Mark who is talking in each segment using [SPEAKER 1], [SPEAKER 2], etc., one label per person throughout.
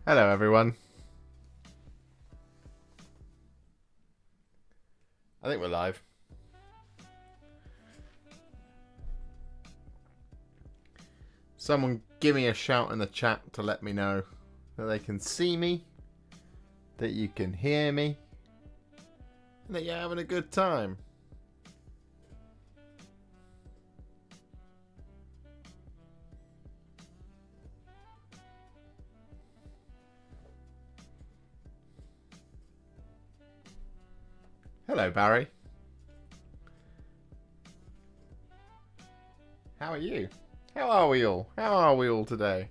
[SPEAKER 1] Hello everyone. I think we're live. Someone give me a shout in the chat to let me know that they can see me, that you can hear me, and that you're having a good time. Hello Barry. How are you? How are we all? How are we all today?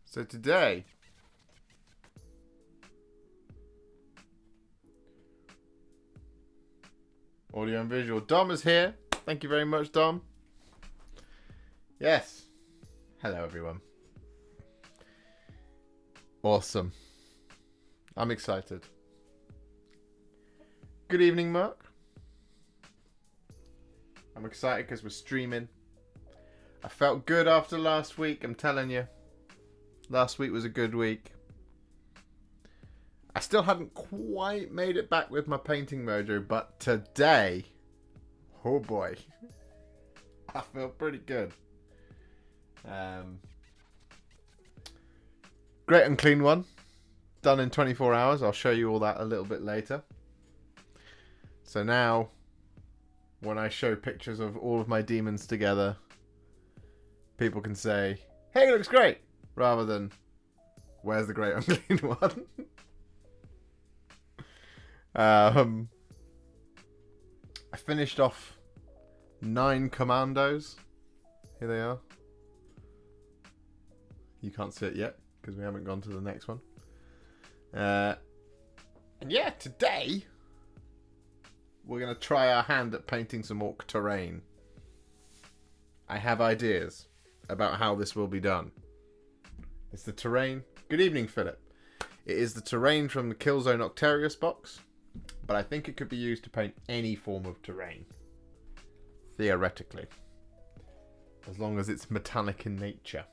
[SPEAKER 1] So today, audio and visual. Dom is here. Thank you very much, Dom. Yes. Hello everyone. Awesome. I'm excited. Good evening, Mark. I'm excited because we're streaming. I felt good after last week, I'm telling you. Last week was a good week. I still hadn't quite made it back with my painting mojo, but today, oh boy, I feel pretty good. Great Unclean One, done in 24 hours. I'll show you all that a little bit later. So now, when I show pictures of all of my demons together, people can say, hey, it looks great, rather than, where's the Great Unclean One? I finished off 9 commandos. Here they are. You can't see it yet because we haven't gone to the next one. And yeah, today we're going to try our hand at painting some orc terrain. I have ideas about how this will be done. It's the terrain. Good evening, Philip. It is the terrain from the Killzone Octarius box, but I think it could be used to paint any form of terrain. Theoretically. As long as it's metallic in nature.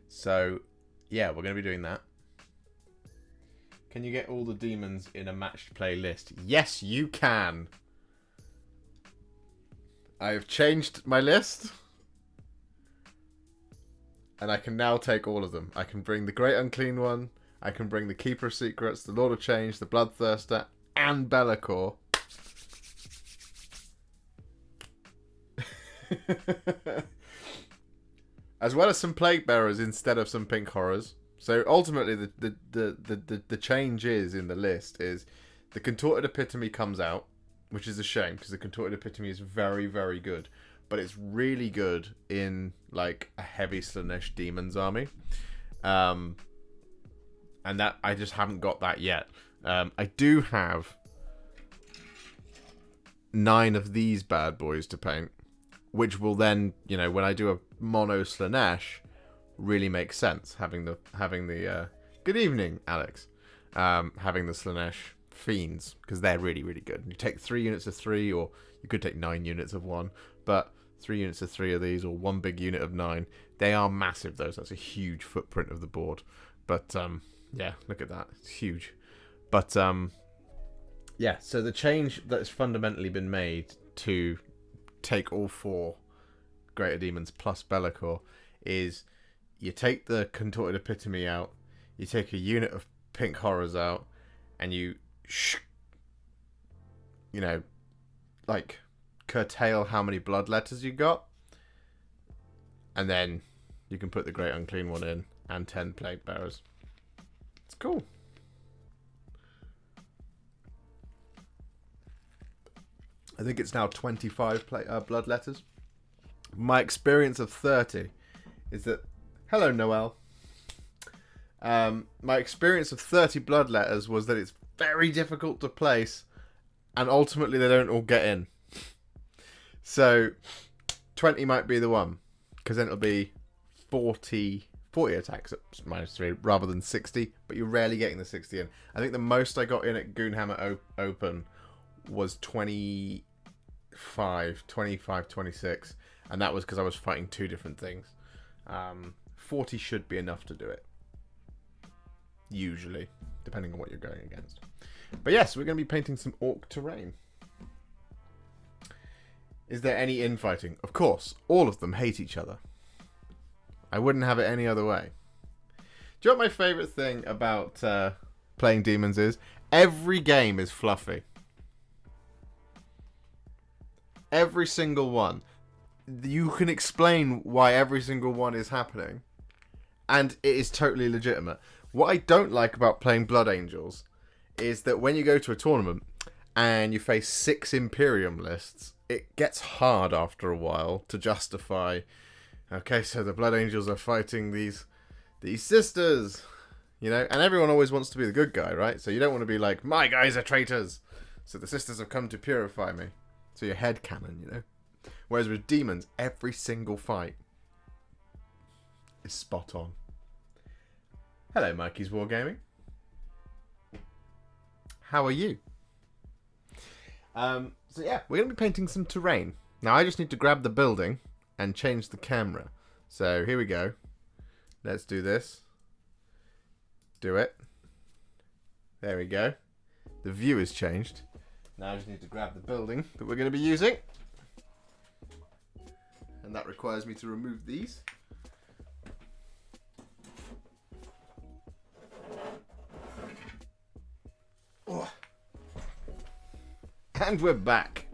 [SPEAKER 1] So, yeah, we're going to be doing that. Can you get all the demons in a matched playlist? Yes, you can. I have changed my list. And I can now take all of them. I can bring the Great Unclean One. I can bring the Keeper of Secrets, the Lord of Change, the Bloodthirster, and Be'lakor. As well as some Plague Bearers instead of some Pink Horrors. So ultimately, the change is in the list is the Contorted Epitome comes out, which is a shame because the Contorted Epitome is very, very good, but it's really good in like a heavy Slaanesh Demons army, and that I just haven't got that yet. I do have 9 of these bad boys to paint, which will then, you know, when I do a mono Slaanesh, really makes sense having the good evening, Alex, having the Slaanesh Fiends, because they're really, really good. You take 3 units of 3, or you could take 9 units of 1, but 3 units of 3 of these, or 1 big unit of 9, they are massive. That's a huge footprint of the board. But yeah, look at that, it's huge. But yeah, so the change that's fundamentally been made to take all 4 Greater Demons plus Be'lakor is you take the Contorted Epitome out, you take a unit of Pink Horrors out, and you know, like curtail how many Bloodletters you got, and then you can put the Great Unclean One in and 10 Plague Bearers. It's cool. I think it's now 25 Bloodletters. My experience of 30 is that... Hello, Noel. My experience of 30 Bloodletters was that it's very difficult to place, and ultimately they don't all get in. So 20 might be the one, because then it'll be 40 attacks at -3 rather than 60, but you're rarely getting the 60 in. I think the most I got in at Goonhammer Open was 25, 26. And that was because I was fighting 2 different things. 40 should be enough to do it. Usually. Depending on what you're going against. But yes, we're going to be painting some orc terrain. Is there any infighting? Of course. All of them hate each other. I wouldn't have it any other way. Do you know what my favourite thing about playing demons is? Every game is fluffy. Every single one. You can explain why every single one is happening. And it is totally legitimate. What I don't like about playing Blood Angels is that when you go to a tournament and you face 6 Imperium lists, it gets hard after a while to justify, okay, so the Blood Angels are fighting these sisters, you know, and everyone always wants to be the good guy, right? So you don't want to be like, my guys are traitors, so the sisters have come to purify me. So your head canon, you know. Whereas with demons, every single fight is spot on. Hello, Mikey's Wargaming. How are you? So yeah, we're going to be painting some terrain. Now I just need to grab the building and change the camera. So here we go. Let's do this. Do it. There we go. The view has changed. Now I just need to grab the building that we're going to be using. And that requires me to remove these. Oh. And we're back.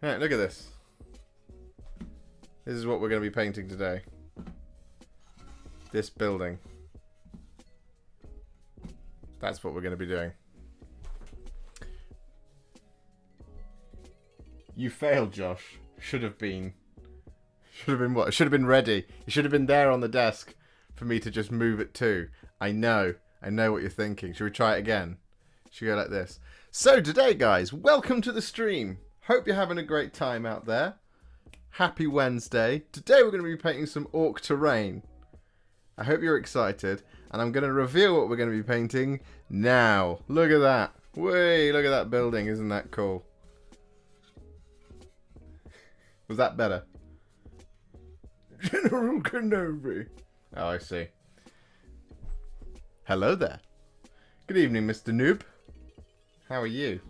[SPEAKER 1] Alright, look at this. This is what we're going to be painting today. This building. That's what we're going to be doing. You failed, Josh. Should have been what? Should have been ready. You should have been there on the desk for me to just move it to. I know what you're thinking. Should we try it again? Should we go like this? So today, guys, welcome to the stream. Hope you're having a great time out there. Happy Wednesday. Today we're going to be painting some orc terrain. I hope you're excited. And I'm going to reveal what we're going to be painting now. Look at that. Whey, look at that building. Isn't that cool? Was that better? General Kenobi. Oh, I see. Hello there. Good evening, Mr. Noob. How are you?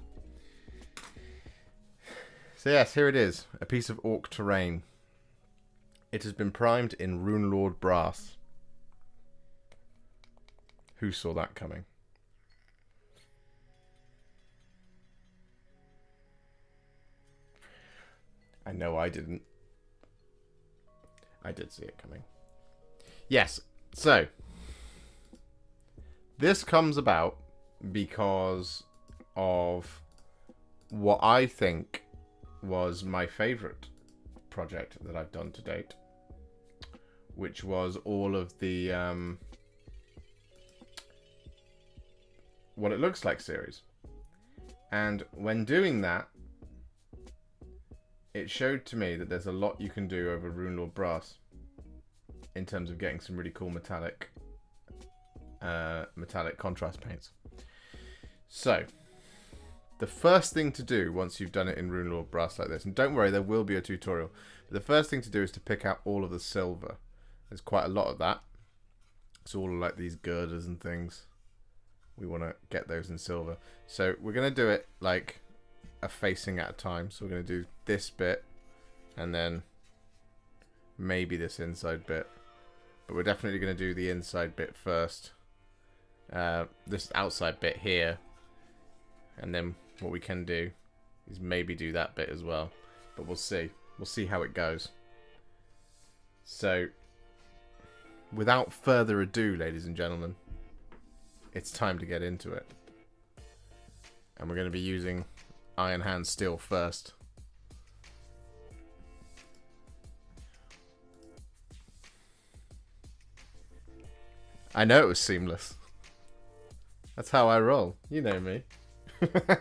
[SPEAKER 1] So yes, here it is. A piece of orc terrain. It has been primed in Runelord brass. Who saw that coming? I know I didn't. I did see it coming. Yes, so this comes about because of what I think was my favourite project that I've done to date, which was all of the What It Looks Like series. And when doing that, it showed to me that there's a lot you can do over Runelord brass in terms of getting some really cool metallic contrast paints. So the first thing to do once you've done it in Runelord brass like this, and don't worry, there will be a tutorial, but the first thing to do is to pick out all of the silver. There's quite a lot of that. It's all like these girders and things. We want to get those in silver. So we're going to do it like a facing at a time. So we're going to do this bit and then maybe this inside bit. But we're definitely going to do the inside bit first. This outside bit here. And then what we can do is maybe do that bit as well. But we'll see. We'll see how it goes. So without further ado, ladies and gentlemen, it's time to get into it. And we're going to be using Iron Hand Steel first. I know it was seamless. That's how I roll. You know me. It's a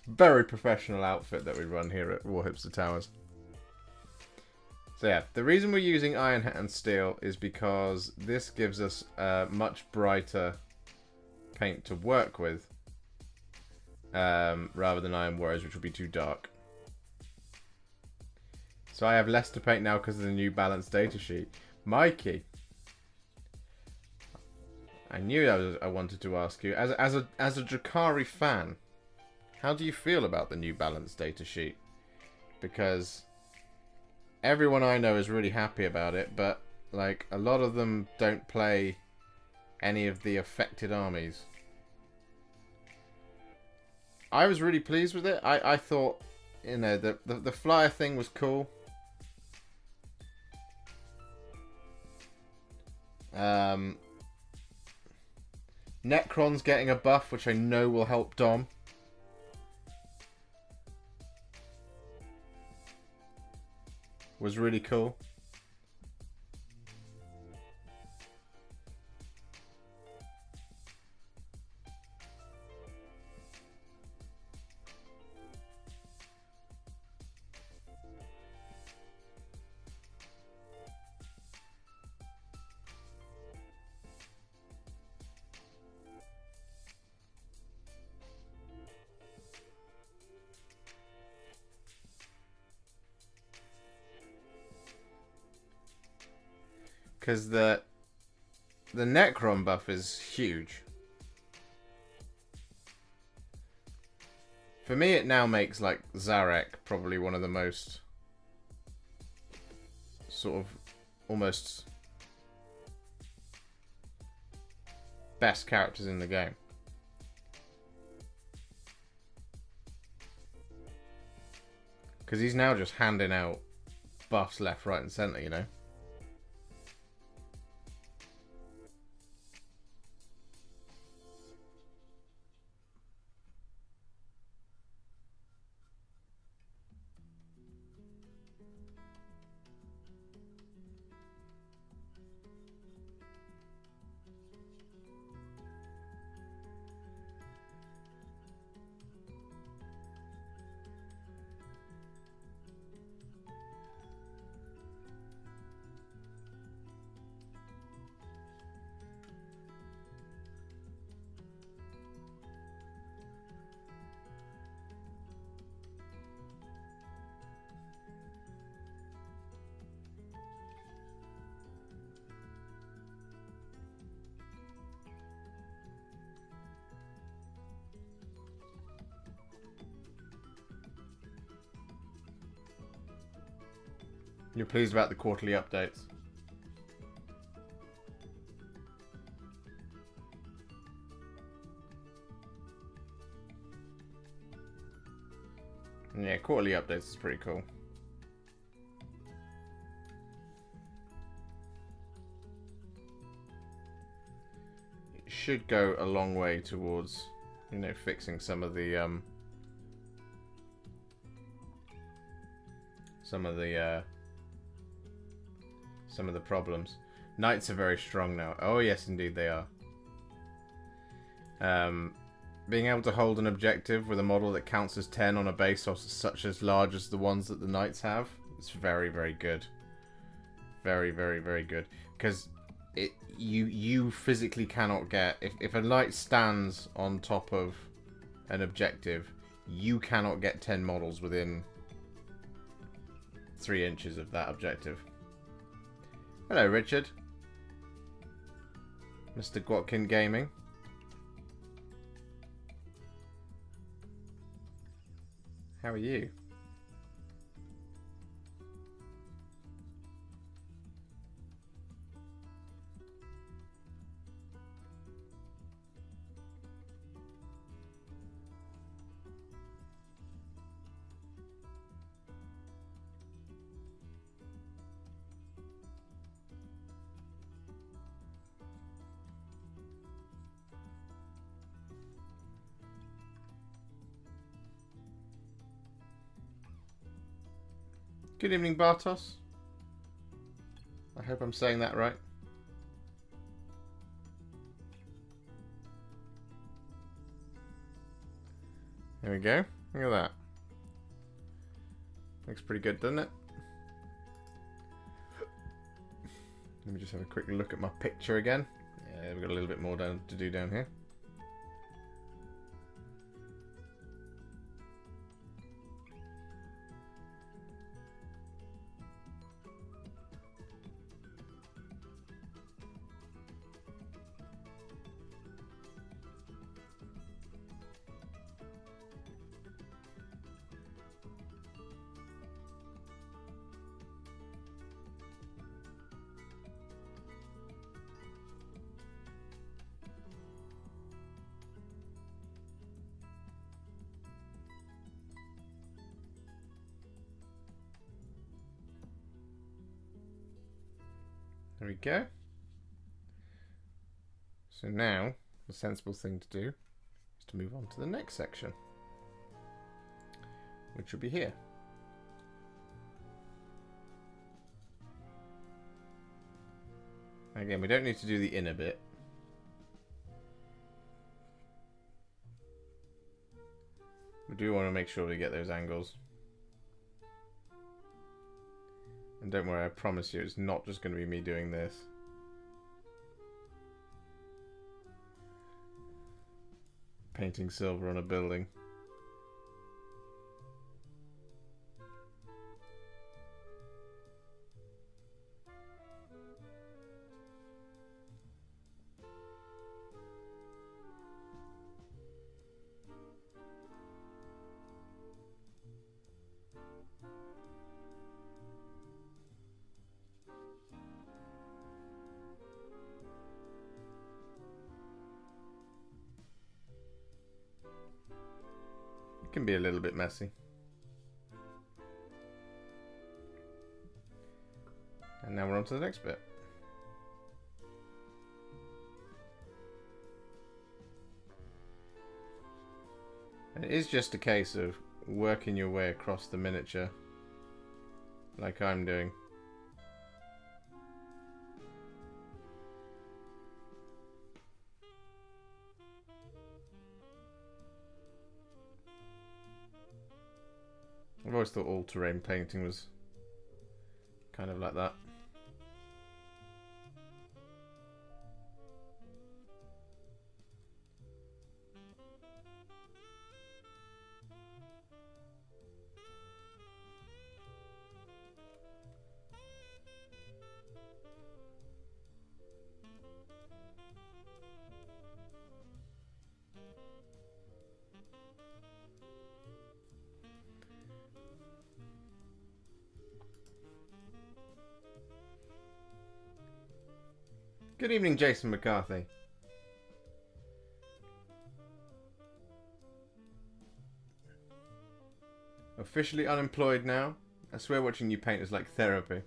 [SPEAKER 1] very professional outfit that we run here at Warhipster Towers. So yeah, the reason we're using Iron Hand Steel is because this gives us a much brighter paint to work with, rather than Iron Warriors, which will be too dark. So I have less to paint now because of the new balanced datasheet. Mikey, I knew I wanted to ask you, as a Drakari fan, how do you feel about the new balanced datasheet? Because everyone I know is really happy about it, but like a lot of them don't play any of the affected armies. I was really pleased with it. I thought, you know, the flyer thing was cool. Necron's getting a buff, which I know will help Dom. Was really cool. Because the Necron buff is huge. For me, it now makes like Zarek probably one of the most sort of almost best characters in the game. Because he's now just handing out buffs left, right, and centre, you know. You're pleased about the quarterly updates? Yeah, quarterly updates is pretty cool. It should go a long way towards, you know, fixing some of the problems. Knights are very strong now. Oh yes, indeed they are. Being able to hold an objective with a model that counts as 10 on a base such as large as the ones that the Knights have, it's very, very good. Very, very, very good. Because you physically cannot get... If a Knight stands on top of an objective, you cannot get 10 models within 3 inches of that objective. Hello, Richard. Mr. Gwatkin Gaming. How are you? Good evening, Bartos. I hope I'm saying that right. There we go. Look at that. Looks pretty good, doesn't it? Let me just have a quick look at my picture again. Yeah, we've got a little bit more to do down here. There we go. So now, the sensible thing to do is to move on to the next section, which will be here. Again, we don't need to do the inner bit. We do want to make sure we get those angles. And don't worry, I promise you, it's not just going to be me doing this. Painting silver on a building. Can be a little bit messy. And now we're on to the next bit. And it is just a case of working your way across the miniature like I'm doing. I've always thought all-terrain painting was kind of like that. Good evening, Jason McCarthy. Officially unemployed now? I swear watching you paint is like therapy.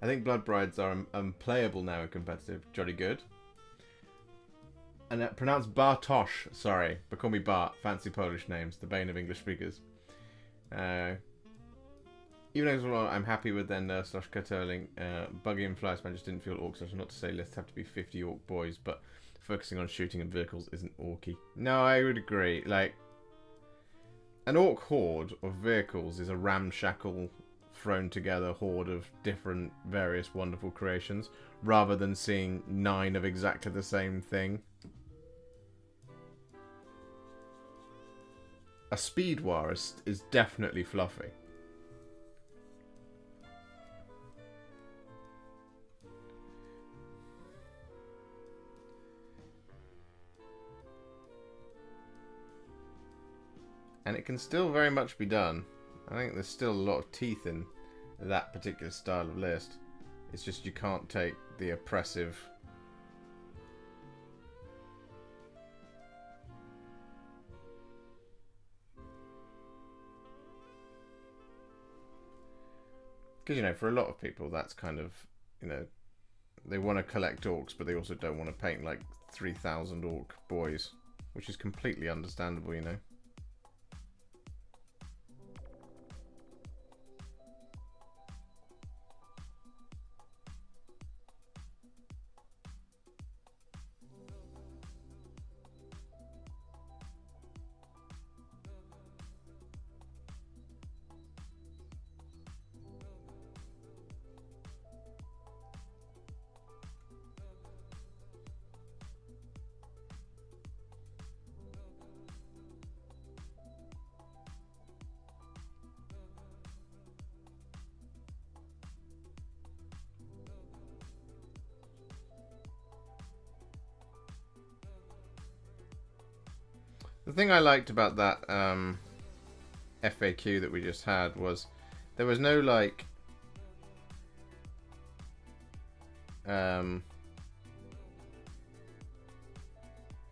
[SPEAKER 1] I think Blood Brides are unplayable now in competitive. Jolly good. And pronounced Bartosz, sorry. But call me Bart. Fancy Polish names. The bane of English speakers. Even though I'm happy with their nerf/curtailing, Buggy and Flyspan just didn't feel orcs. That's not to say lists have to be 50 orc boys, but focusing on shooting and vehicles isn't orky. No, I would agree. Like, an orc horde of vehicles is a ramshackle, thrown together horde of different, various wonderful creations, rather than seeing 9 of exactly the same thing. A speed war is definitely fluffy. And it can still very much be done. I think there's still a lot of teeth in that particular style of list. It's just you can't take the oppressive... Because, you know, for a lot of people, that's kind of, you know, they want to collect orcs, but they also don't want to paint like 3,000 orc boys, which is completely understandable, you know. The thing I liked about that FAQ that we just had was there was no like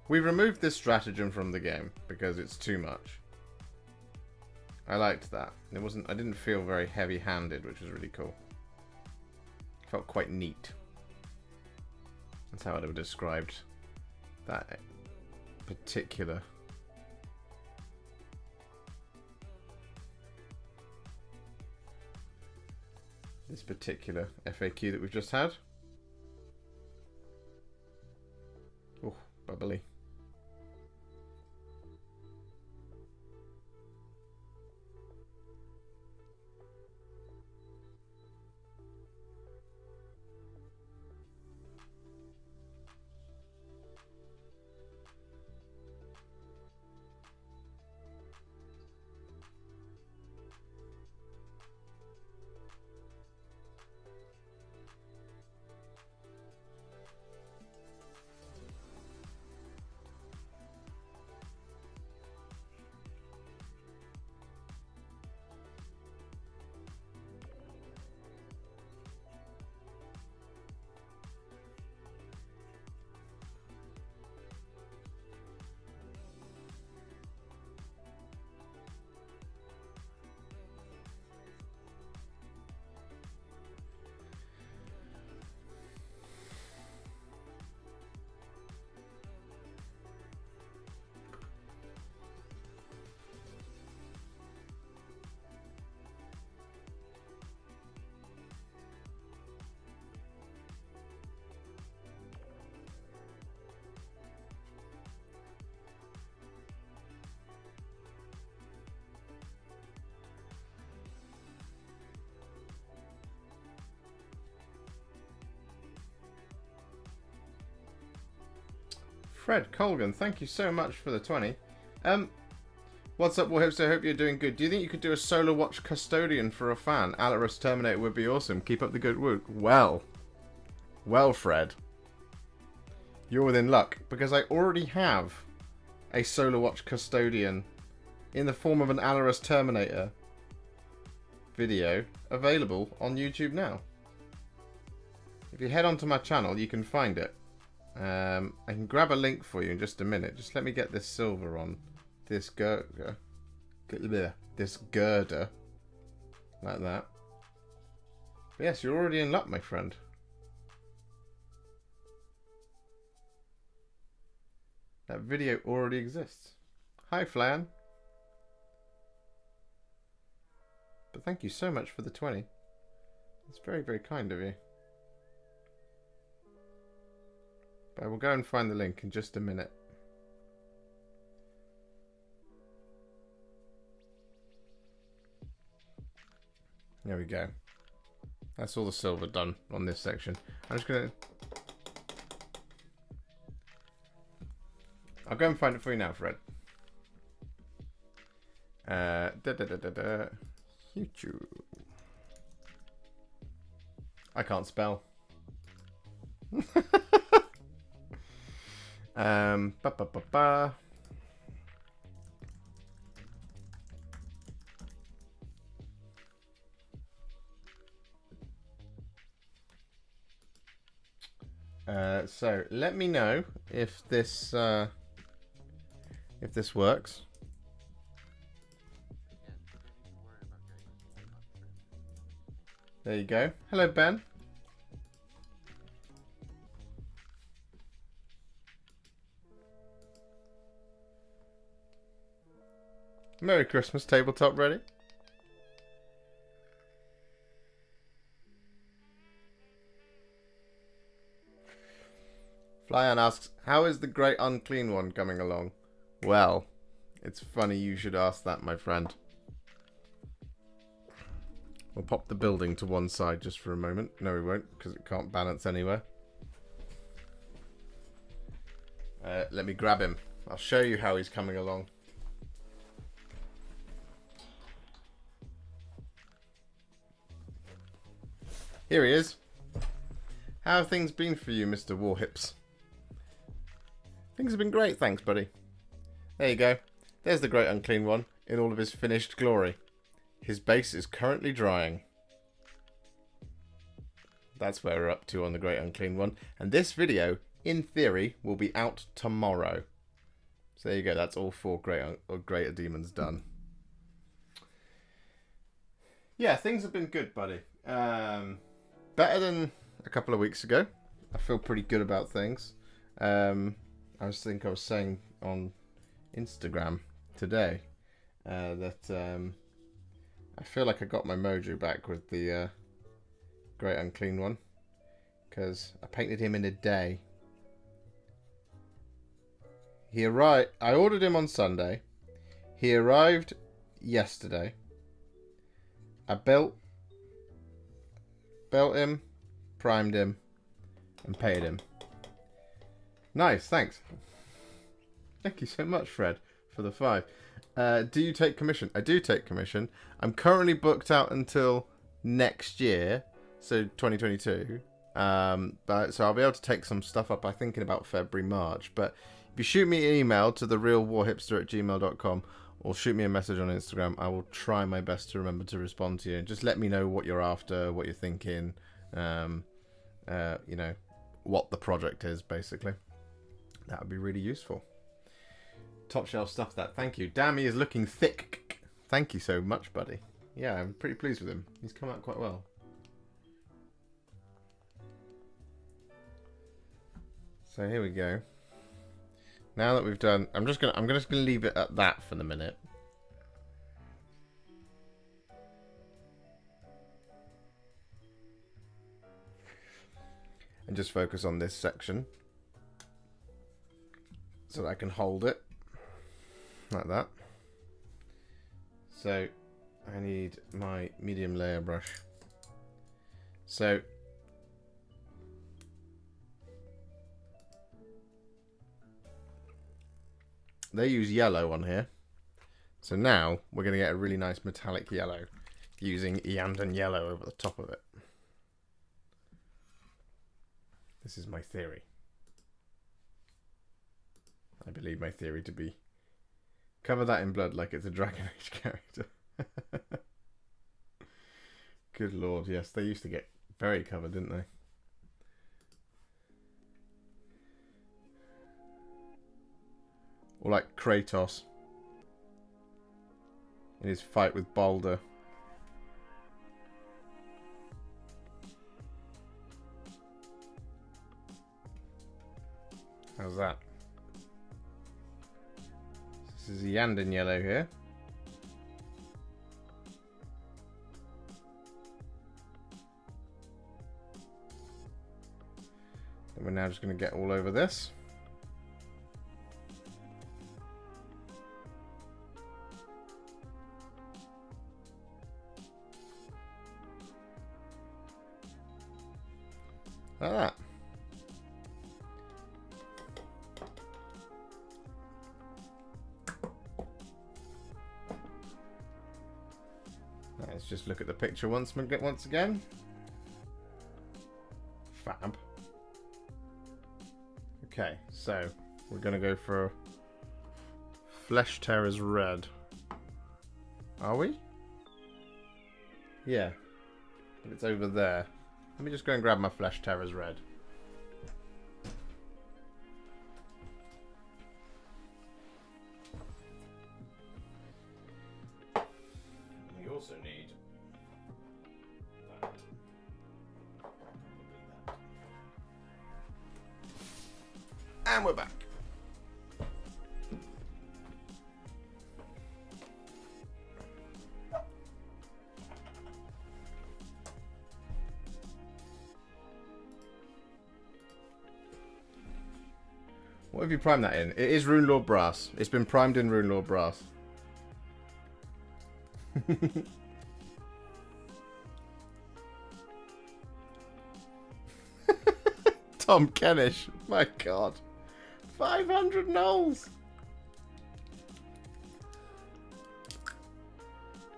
[SPEAKER 1] we removed this stratagem from the game because it's too much. I liked that. It wasn't. I didn't feel very heavy-handed, which was really cool. Felt quite neat. That's how I would have described that particular FAQ that we've just had. Oh, bubbly. Fred Colgan, thank you so much for the 20. What's up, Warhipster? Hope you're doing good. Do you think you could do a Solar Watch Custodian for a fan? Alarus Terminator would be awesome. Keep up the good work. Well, Fred. You're within luck, because I already have a Solar Watch Custodian in the form of an Alarus Terminator video available on YouTube now. If you head onto my channel, you can find it. I can grab a link for you in just a minute. Just let me get this silver on this girder. This girder. Like that. But yes, you're already in luck, my friend. That video already exists. Hi, Flan. But thank you so much for the 20. It's very, very kind of you. But I will go and find the link in just a minute. There we go. That's all the silver done on this section. I'm just going to... I'll go and find it for you now, Fred. YouTube. I can't spell. Ba ba ba ba. So let me know if this works. There you go. Hello, Ben. Merry Christmas, tabletop ready? Flyan asks, how is the Great Unclean One coming along? Well, it's funny you should ask that, my friend. We'll pop the building to one side just for a moment. No, we won't, because it can't balance anywhere. Let me grab him. I'll show you how he's coming along. Here he is. How have things been for you, Mr. Warhips? Things have been great, thanks, buddy. There you go. There's the Great Unclean One in all of his finished glory. His base is currently drying. That's where we're up to on the Great Unclean One. And this video, in theory, will be out tomorrow. So there you go. That's all 4 Greater Demons done. Yeah, things have been good, buddy. Better than a couple of weeks ago. I feel pretty good about things. I was saying on Instagram today that I feel like I got my mojo back with the Great Unclean One, because I painted him in a day. He arrived. I ordered him on Sunday. He arrived yesterday. I built him, primed him, and painted him. Nice, thanks. Thank you so much, Fred, for the 5. Do you take commission? I do take commission. I'm currently booked out until next year, so 2022. But so I'll be able to take some stuff up, I think, in about February, March. But if you shoot me an email to therealwarhipster@gmail.com or shoot me a message on Instagram, I will try my best to remember to respond to you. Just let me know what you're after, what you're thinking, you know, what the project is, basically. That would be really useful. Top shelf stuff, that. Thank you. Dammy is looking thick. Thank you so much, buddy. Yeah, I'm pretty pleased with him. He's come out quite well. So here we go. Now that we've done, I'm just gonna leave it at that for the minute. And just focus on this section so that I can hold it like that. So I need my medium layer brush. So they use yellow on here. So now we're going to get a really nice metallic yellow using Iandan yellow over the top of it. This is my theory. I believe my theory to be cover that in blood like it's a Dragon Age character. Good lord, yes, they used to get very covered, didn't they? Or like Kratos in his fight with Baldur. How's that? This is Iandan yellow here. And we're now just going to get all over this. Like that. Let's just look at the picture once again. Fab. Okay, so we're gonna go for Flesh Terror's Red. Are we? Yeah. But it's over there. Let me just go and grab my Flesh Terror's Red. We also need that. And we're back. What have you primed that in? It is Rune Lord Brass. It's been primed in Rune Lord Brass. Tom Kennish. My god. 500 nulls.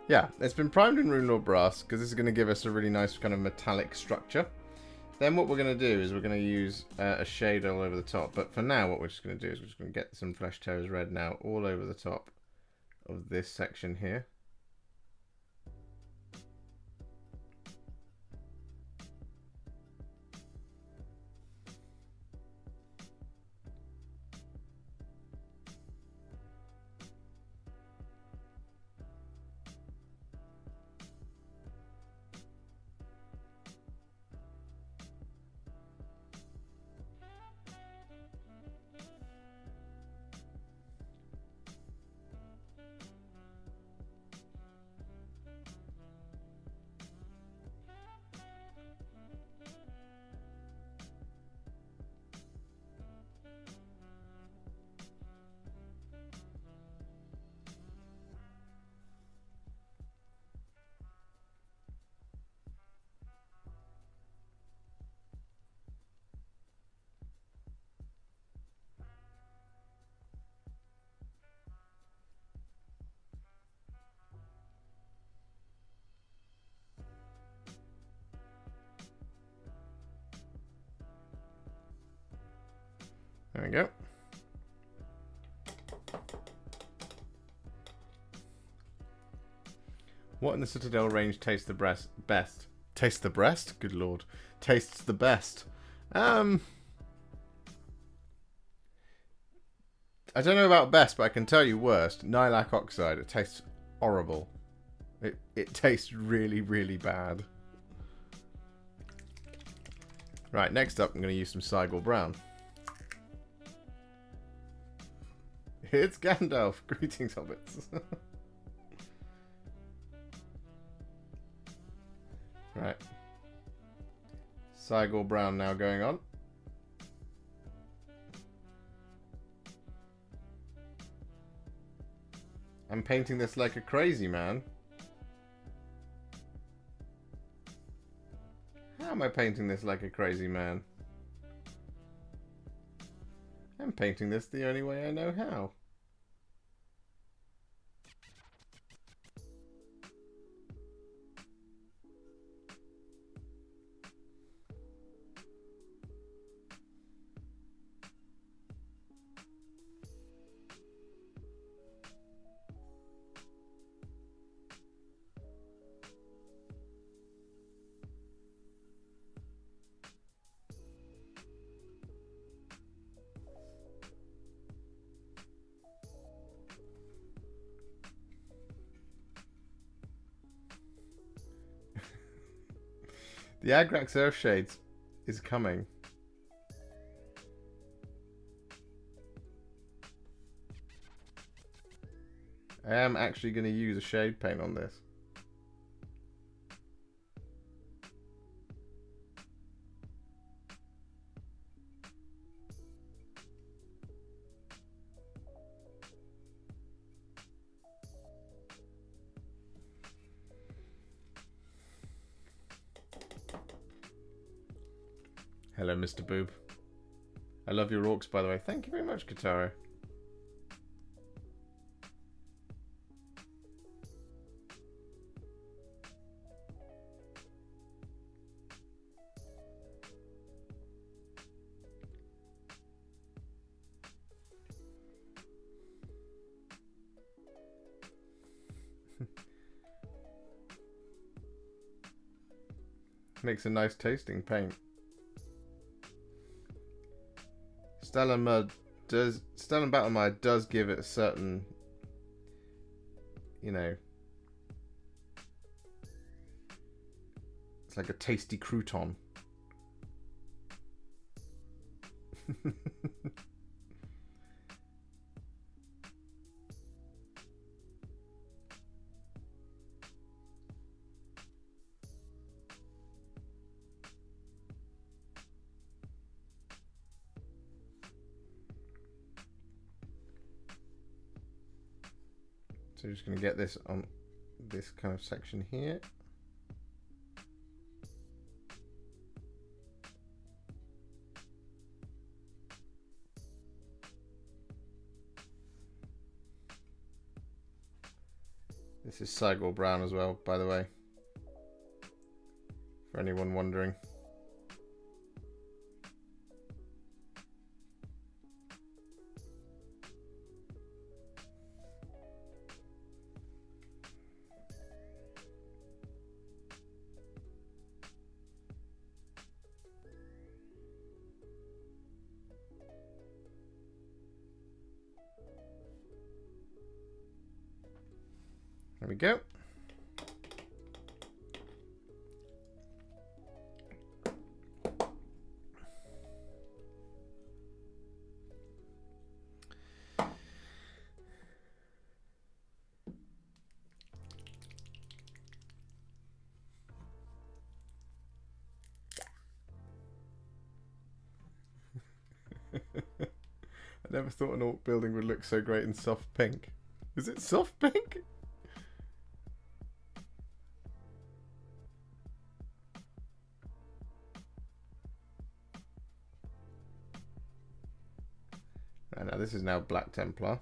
[SPEAKER 1] Yeah, it's been primed in Rune Lord Brass because this is going to give us a really nice kind of metallic structure. Then what we're going to do is we're going to use a shade all over the top. But for now, what we're just going to do is we're just going to get some Flesh Terror's Red now all over the top of this section here. What in the Citadel range tastes the best? Tastes the breast? Good lord. Tastes the best. I don't know about best, but I can tell you worst. Nailac oxide. It tastes horrible. It tastes really, really bad. Right, next up I'm going to use some Sigil Brown. It's Gandalf. Greetings, hobbits. Right. Sigil Brown now going on. I'm painting this like a crazy man. How am I painting this like a crazy man? I'm painting this the only way I know how. The Agrax Earthshades is coming. I am actually going to use a shade paint on this. Hello, Mr. Boob. I love your orcs, by the way. Thank you very much, Katara. Makes a nice tasting paint. Stellan Battle Mud does give it a certain, you know, it's like a tasty crouton. So just going to get this on this kind of section here. This is Sigil Brown as well, by the way, for anyone wondering. There we go. I never thought an orc building would look so great in soft pink. Is it soft pink? Right, now this is now Black Templar.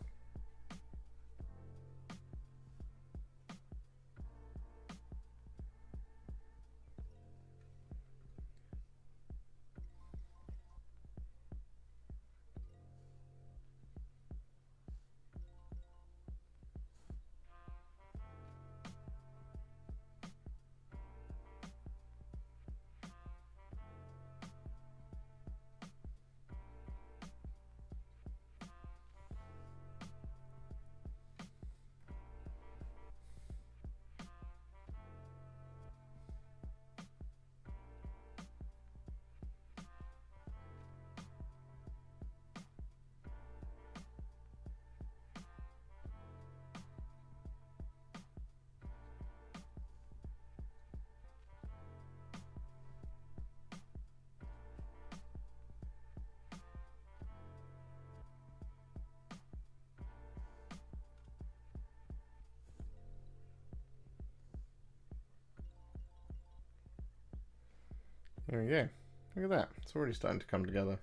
[SPEAKER 1] There we go. Look at that. It's already starting to come together.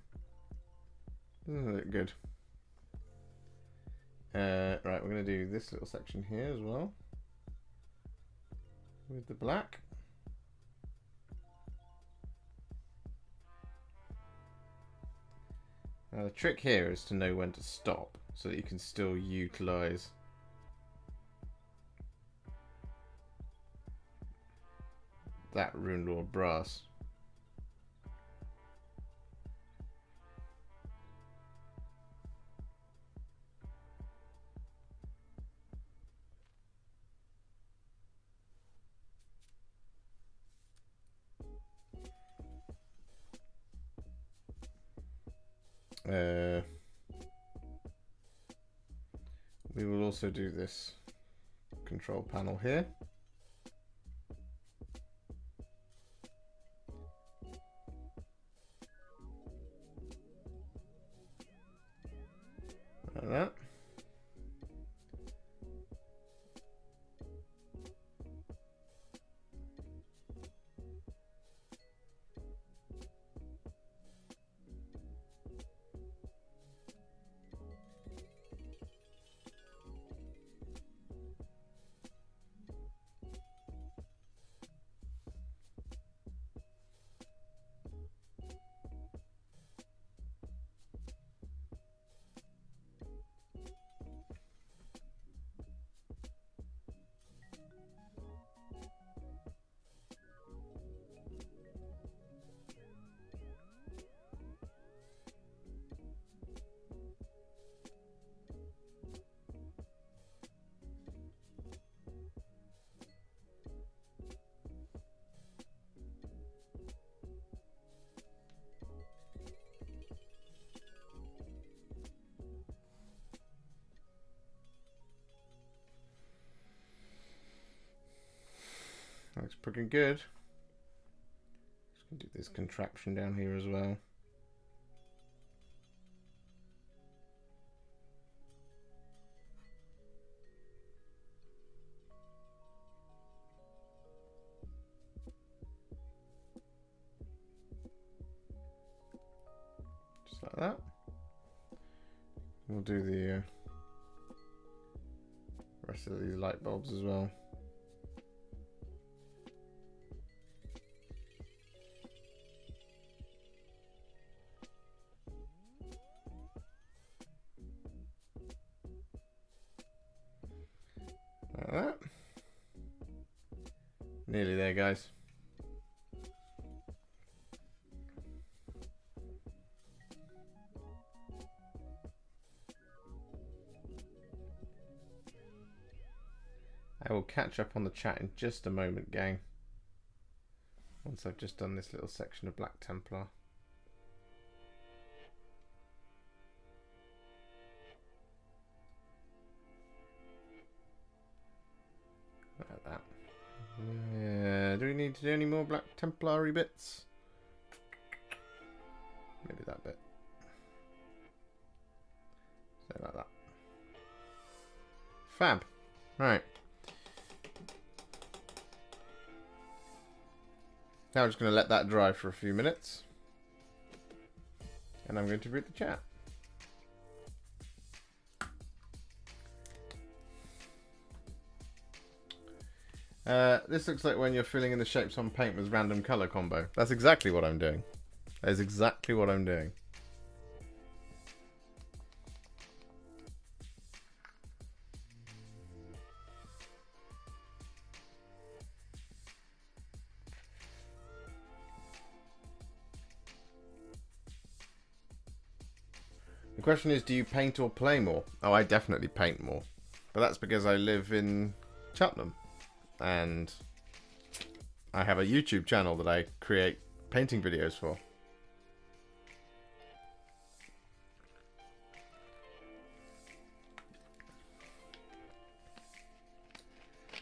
[SPEAKER 1] Doesn't it look good? Right, we're going to do this little section here as well. With the black. Now the trick here is to know when to stop so that you can still utilize that Rune Lord brass. We will also do this control panel here. Like that. Looks pretty good. Just gonna do this contraption down here as well. Just like that. We'll do the rest of these light bulbs as well. Like that. Nearly there, guys. I will catch up on the chat in just a moment, gang. Once I've just done this little section of Black Templar. Like that. Yeah, do we need to do any more Black Templary bits? Maybe that bit. So like that. Fab. Right. Now I'm just going to let that dry for a few minutes. And I'm going to read the chat. This looks like when you're filling in the shapes on paint with random color combo. That's exactly what I'm doing. That is exactly what I'm doing. The question is, do you paint or play more? Oh, I definitely paint more. But that's because I live in Cheltenham. And I have a YouTube channel that I create painting videos for.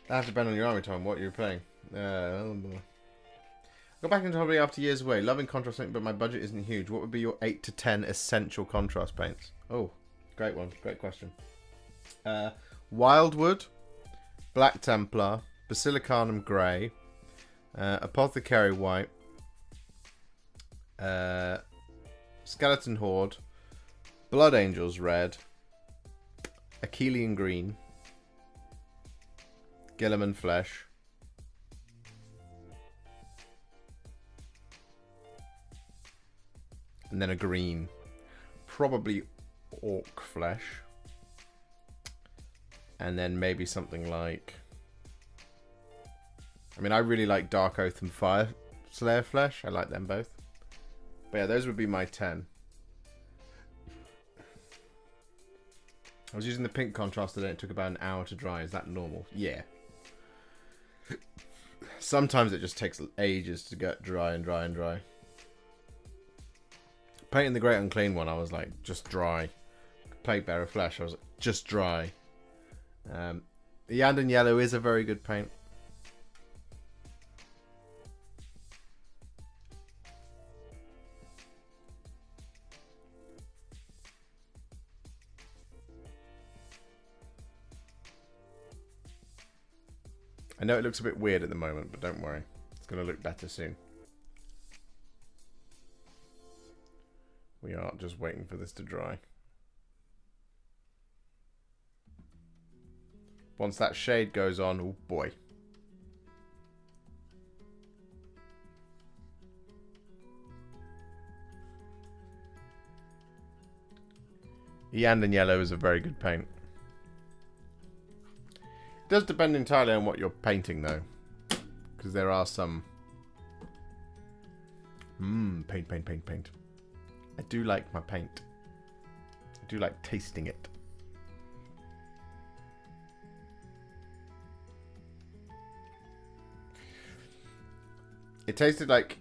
[SPEAKER 1] That has to depend on your army time, what you're playing. Got back into hobby after years away. Loving contrast paint, but my budget isn't huge. What would be your 8 to 10 essential contrast paints? Oh, great one. Great question. Wildwood, Black Templar, Basilicanum Grey, Apothecary White, Skeleton Horde, Blood Angels red, Achillean green, Gilliman flesh, and then a green, probably orc flesh, and then maybe something like, I mean, I really like Dark Oath and Fire Slayer flesh. I like them both. But yeah, those would be my 10. I was using the pink contrast today. It took about an hour to dry. Is that normal? Yeah. Sometimes it just takes ages to get dry and dry and dry. Painting the Great Unclean One, I was like, just dry. Plague Bearer Flesh, I was like, just dry. The Yandan Yellow is a very good paint. I know it looks a bit weird at the moment, but don't worry. It's going to look better soon. We are just waiting for this to dry. Once that shade goes on, oh boy. Yandan Yellow is a very good paint. It does depend entirely on what you're painting, though, because there are some. Paint. I do like my paint. I do like tasting it. It tasted like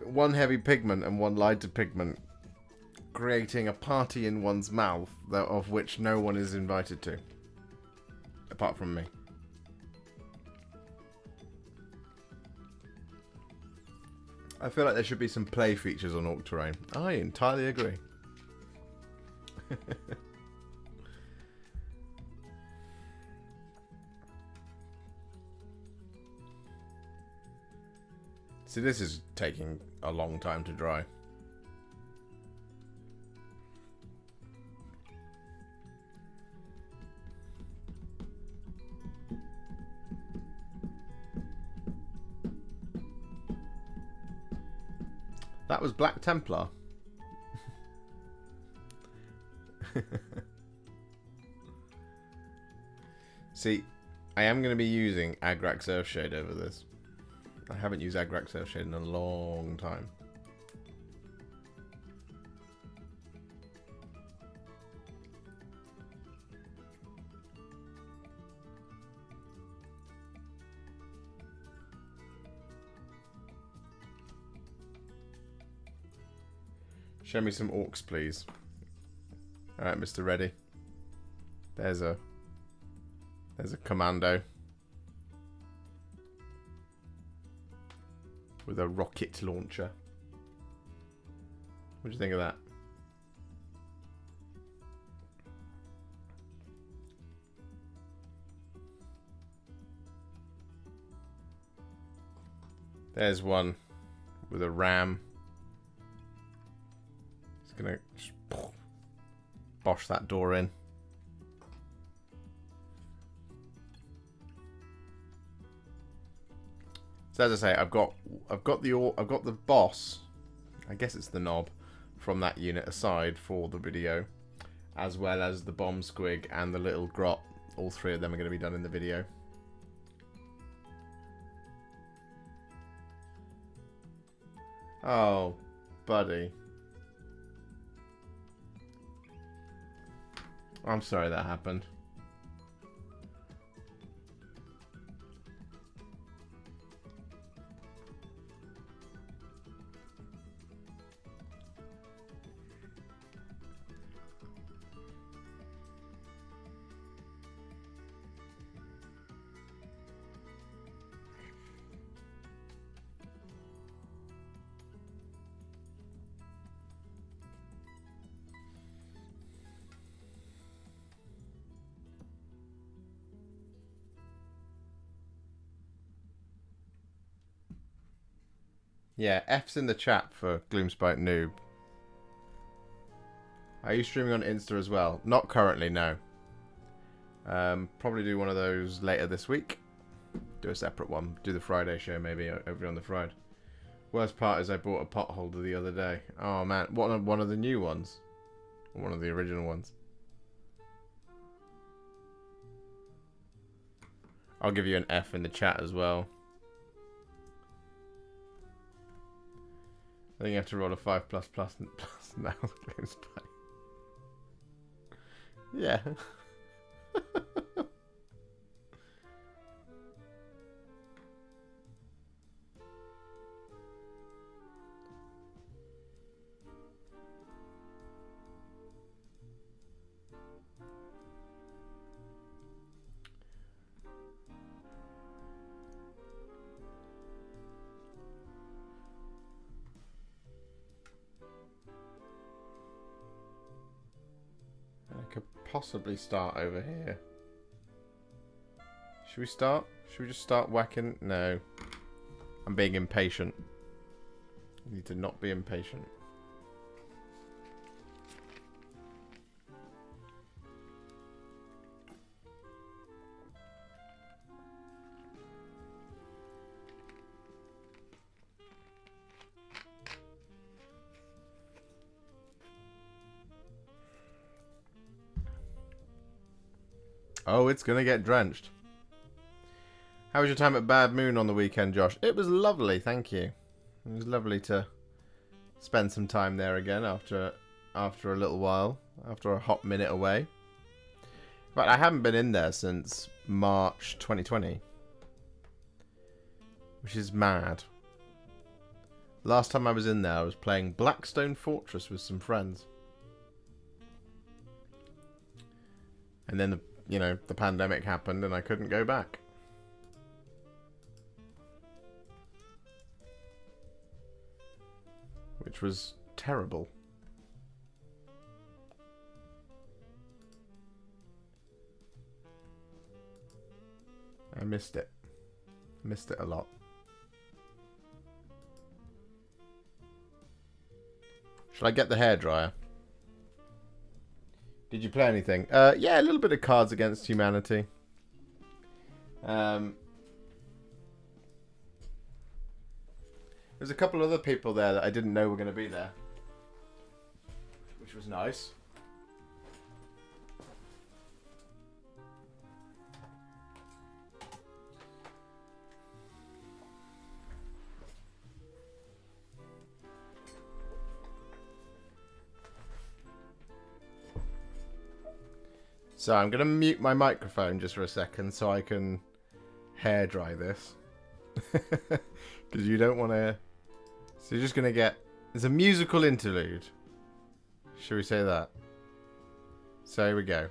[SPEAKER 1] one heavy pigment and one lighter pigment, creating a party in one's mouth of which no one is invited to, apart from me. I feel like there should be some play features on Orc Terrain. I entirely agree. See, this is taking a long time to dry. That was Black Templar. See, I am going to be using Agrax Earthshade over this. I haven't used Agrax Earthshade in a long time. Show me some orcs, please. Alright, Mr. Ready. There's a commando. With a rocket launcher. What do you think of that? There's one with a ram. He's gonna just bosh that door in. So as I say, I've got the boss, I guess it's the knob, from that unit aside for the video, as well as the bomb squig and the little grot. All three of them are going to be done in the video. Oh, buddy. I'm sorry that happened. Yeah, F's in the chat for Gloomspite Noob. Are you streaming on Insta as well? Not currently, no. Probably do one of those later this week. Do a separate one. Do the Friday show maybe over on the Friday. Worst part is I bought a pot holder the other day. Oh man, what, one of the new ones? Or one of the original ones? I'll give you an F in the chat as well. I think you have to roll a 5+++ now. Yeah. I could possibly start over here. Should we start? Should we just start whacking? No. I'm being impatient. You need to not be impatient. Oh, it's gonna get drenched. How was your time at Bad Moon on the weekend, Josh? It was lovely, thank you. It was lovely to spend some time there again after a little while, after a hot minute away. But I haven't been in there since March 2020, which is mad. Last time I was in there, I was playing Blackstone Fortress with some friends. And then the pandemic happened and I couldn't go back. Which was terrible. I missed it. Missed it a lot. Should I get the hairdryer? Did you play anything? Yeah, a little bit of Cards Against Humanity. There's a couple other people there that I didn't know were going to be there, which was nice. So I'm going to mute my microphone just for a second so I can hair dry this. Because you don't want to... So you're just going to get... It's a musical interlude. Should we say that? So here we go.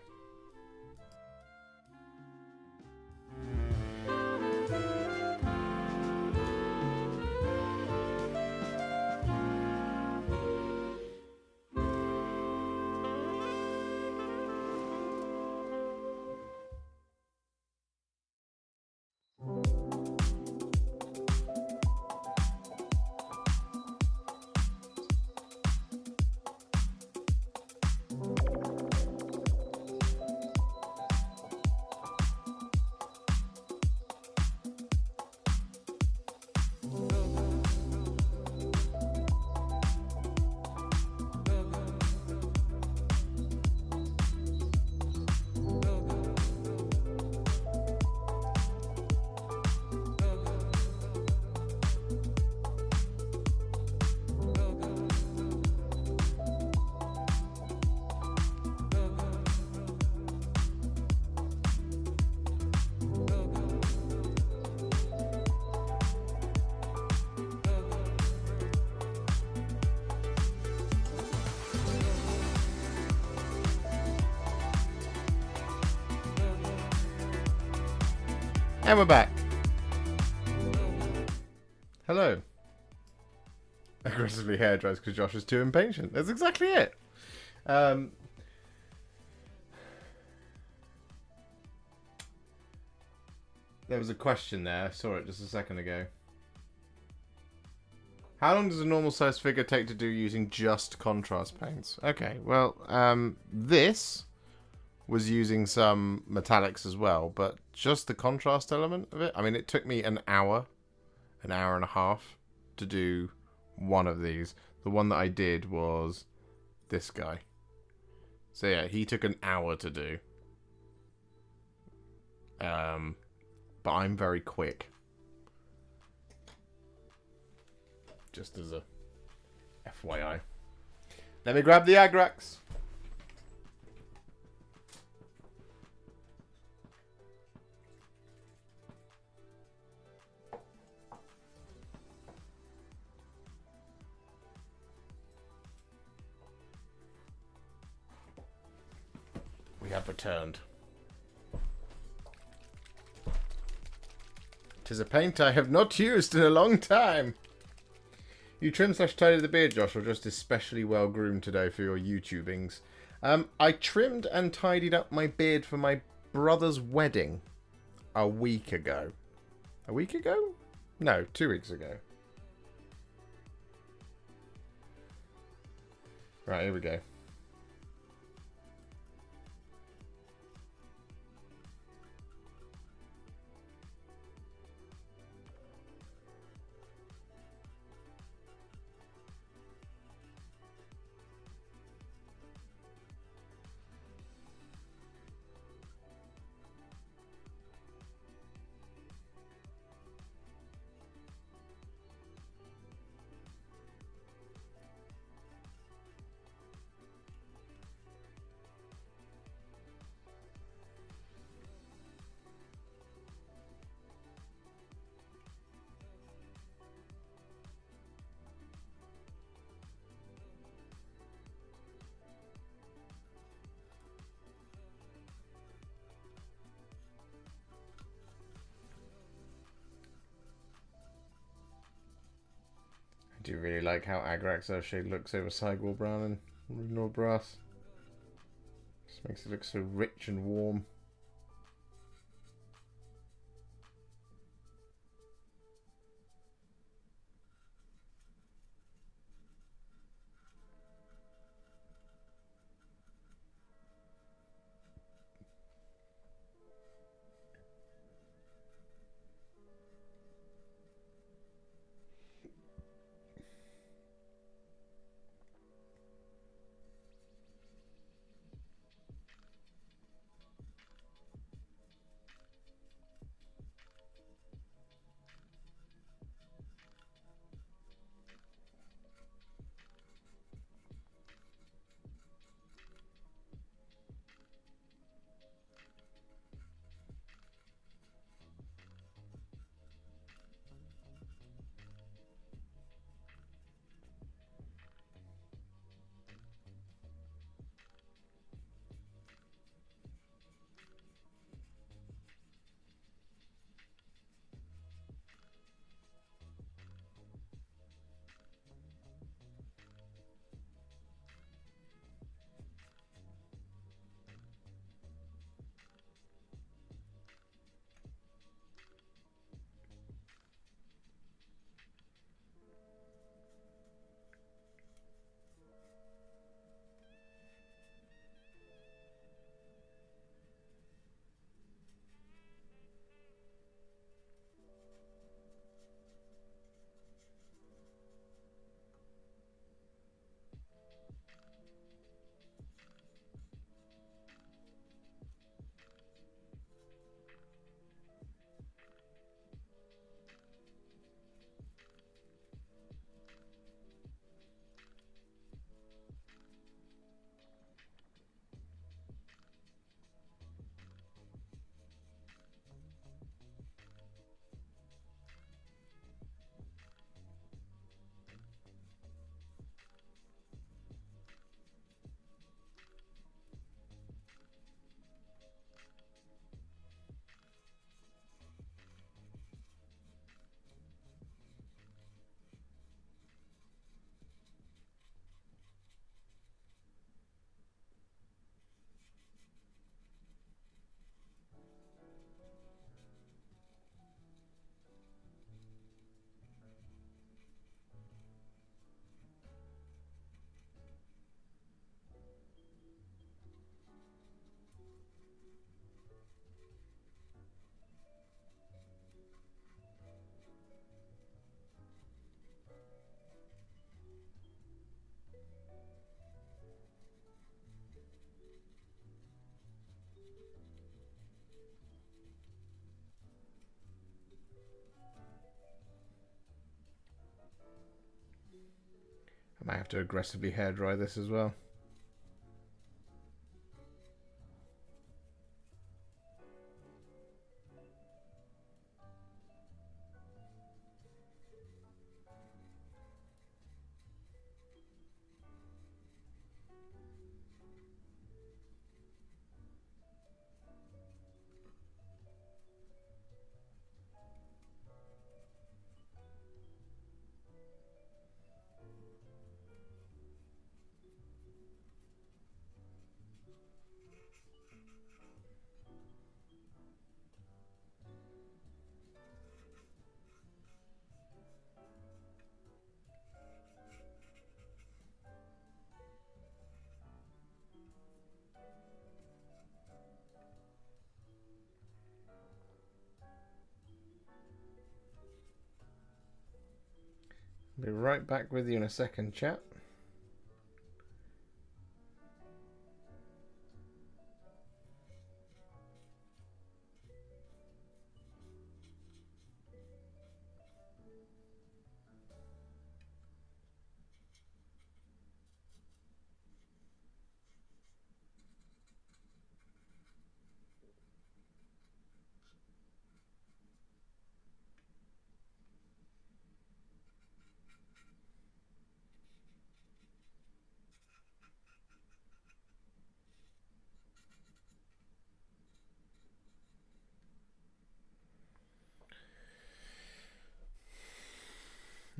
[SPEAKER 1] And we're back. Hello. Aggressively hair dries because Josh is too impatient. That's exactly it. There was a question there. I saw it just a second ago. How long does a normal size figure take to do using just contrast paints? Okay, well, this was using some metallics as well, but just the contrast element of it. I mean, it took me an hour and a half to do one of these. The one that I did was this guy. So yeah, he took an hour to do. But I'm very quick. Just as a FYI. Let me grab the Agrax. We have returned. 'Tis a paint I have not used in a long time. You trim/tidy the beard, Josh, or just especially well groomed today for your YouTubings? I trimmed and tidied up my beard for my brother's wedding a week ago. A week ago? No, 2 weeks ago. Right, here we go. I do really like how Agrax shade looks over sidewall brown and original brass. Just makes it look so rich and warm. I might have to aggressively hairdry this as well. Be right back with you in a second, chat.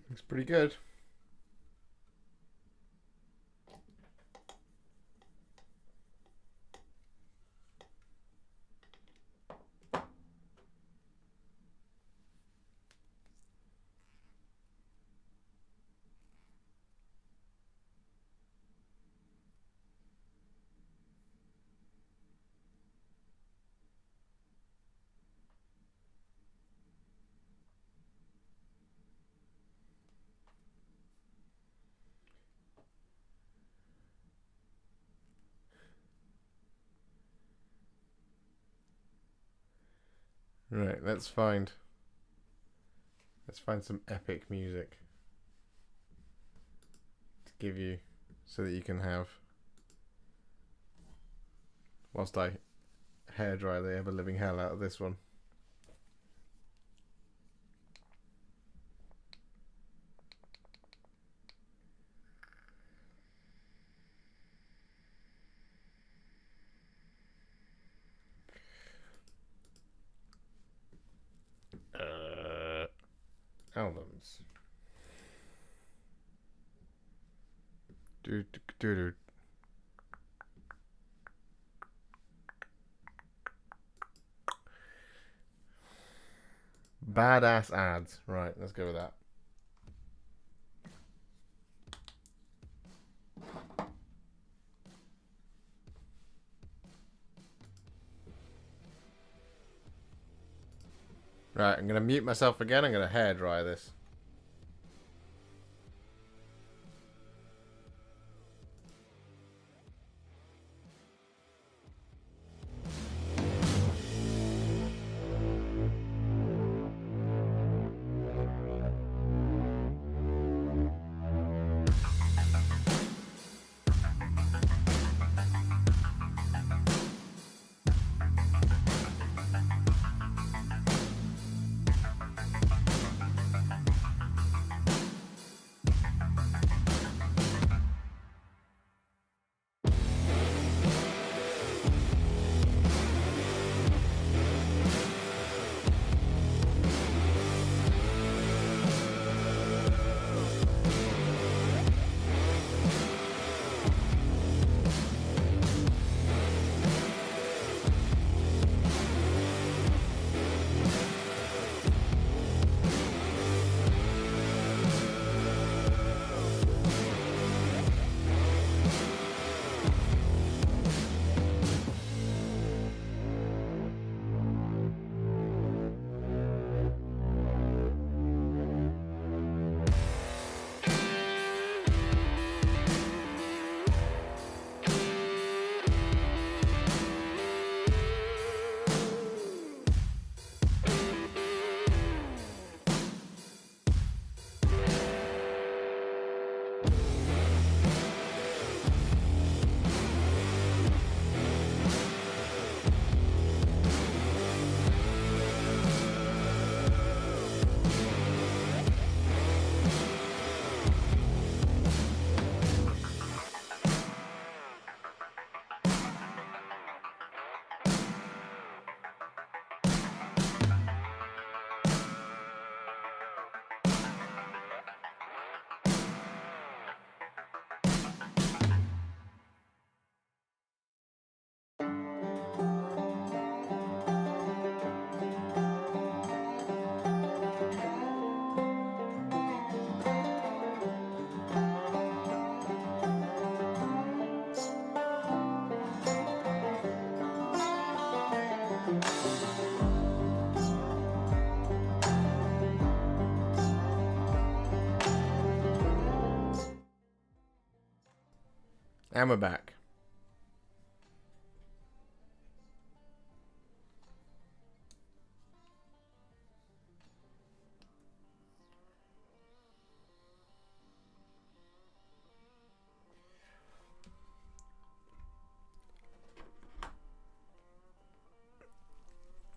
[SPEAKER 1] Looks pretty good. Right, let's find some epic music to give you so that you can have, whilst I hairdry the ever-living hell out of this one. Albums. Badass ads. Right, let's go with that. Right, I'm going to mute myself again. I'm going to hairdry this. And we're back.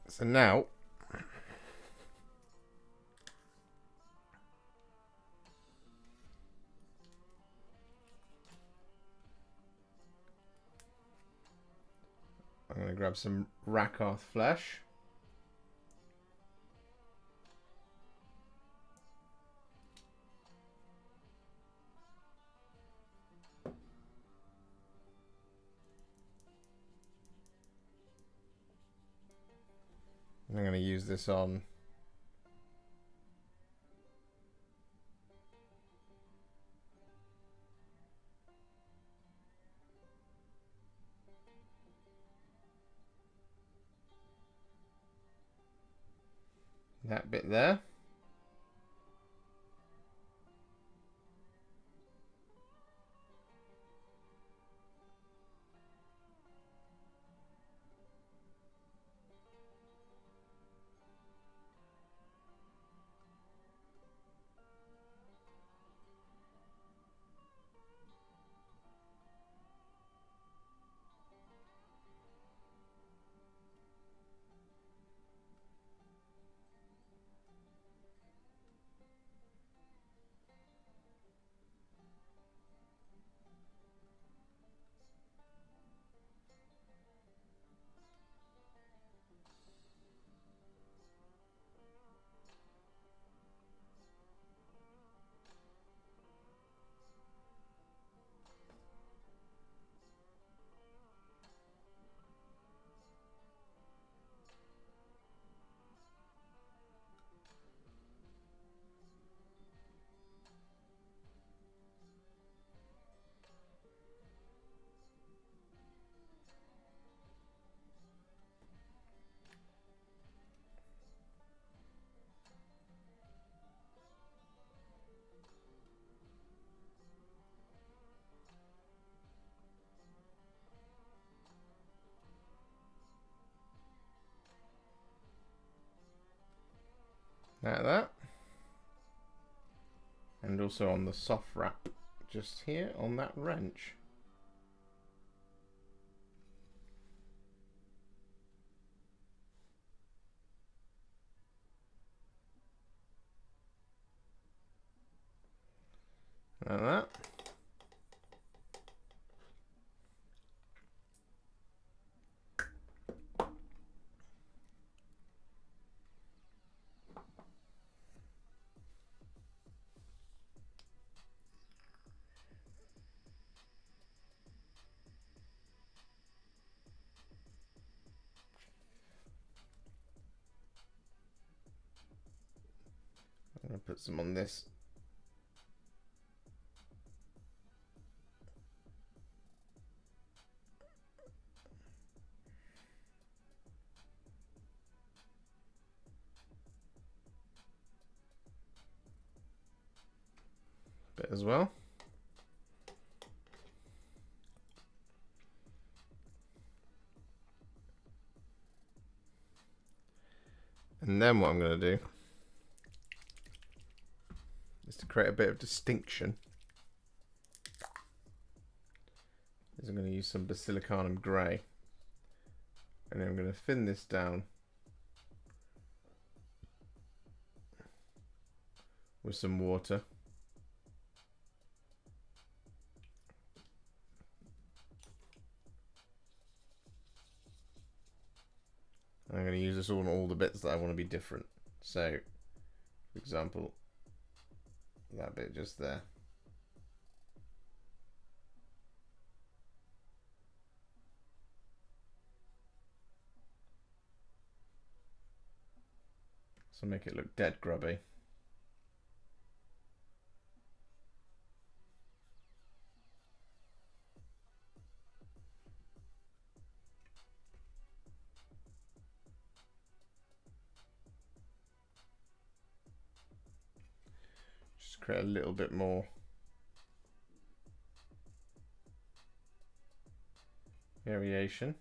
[SPEAKER 1] So now I'm going to grab some Rakarth flesh. I'm going to use this on that bit there. Like that. And also on the soft wrap just here on that wrench. Like that. I'm going to put some on this. Bit as well. And then what I'm going to do is to create a bit of distinction. Is I'm going to use some basilicanum grey. And then I'm going to thin this down with some water. I'm going to use this all on all the bits that I want to be different. So, for example, that bit just there. So make it look dead grubby. Just create a little bit more variation.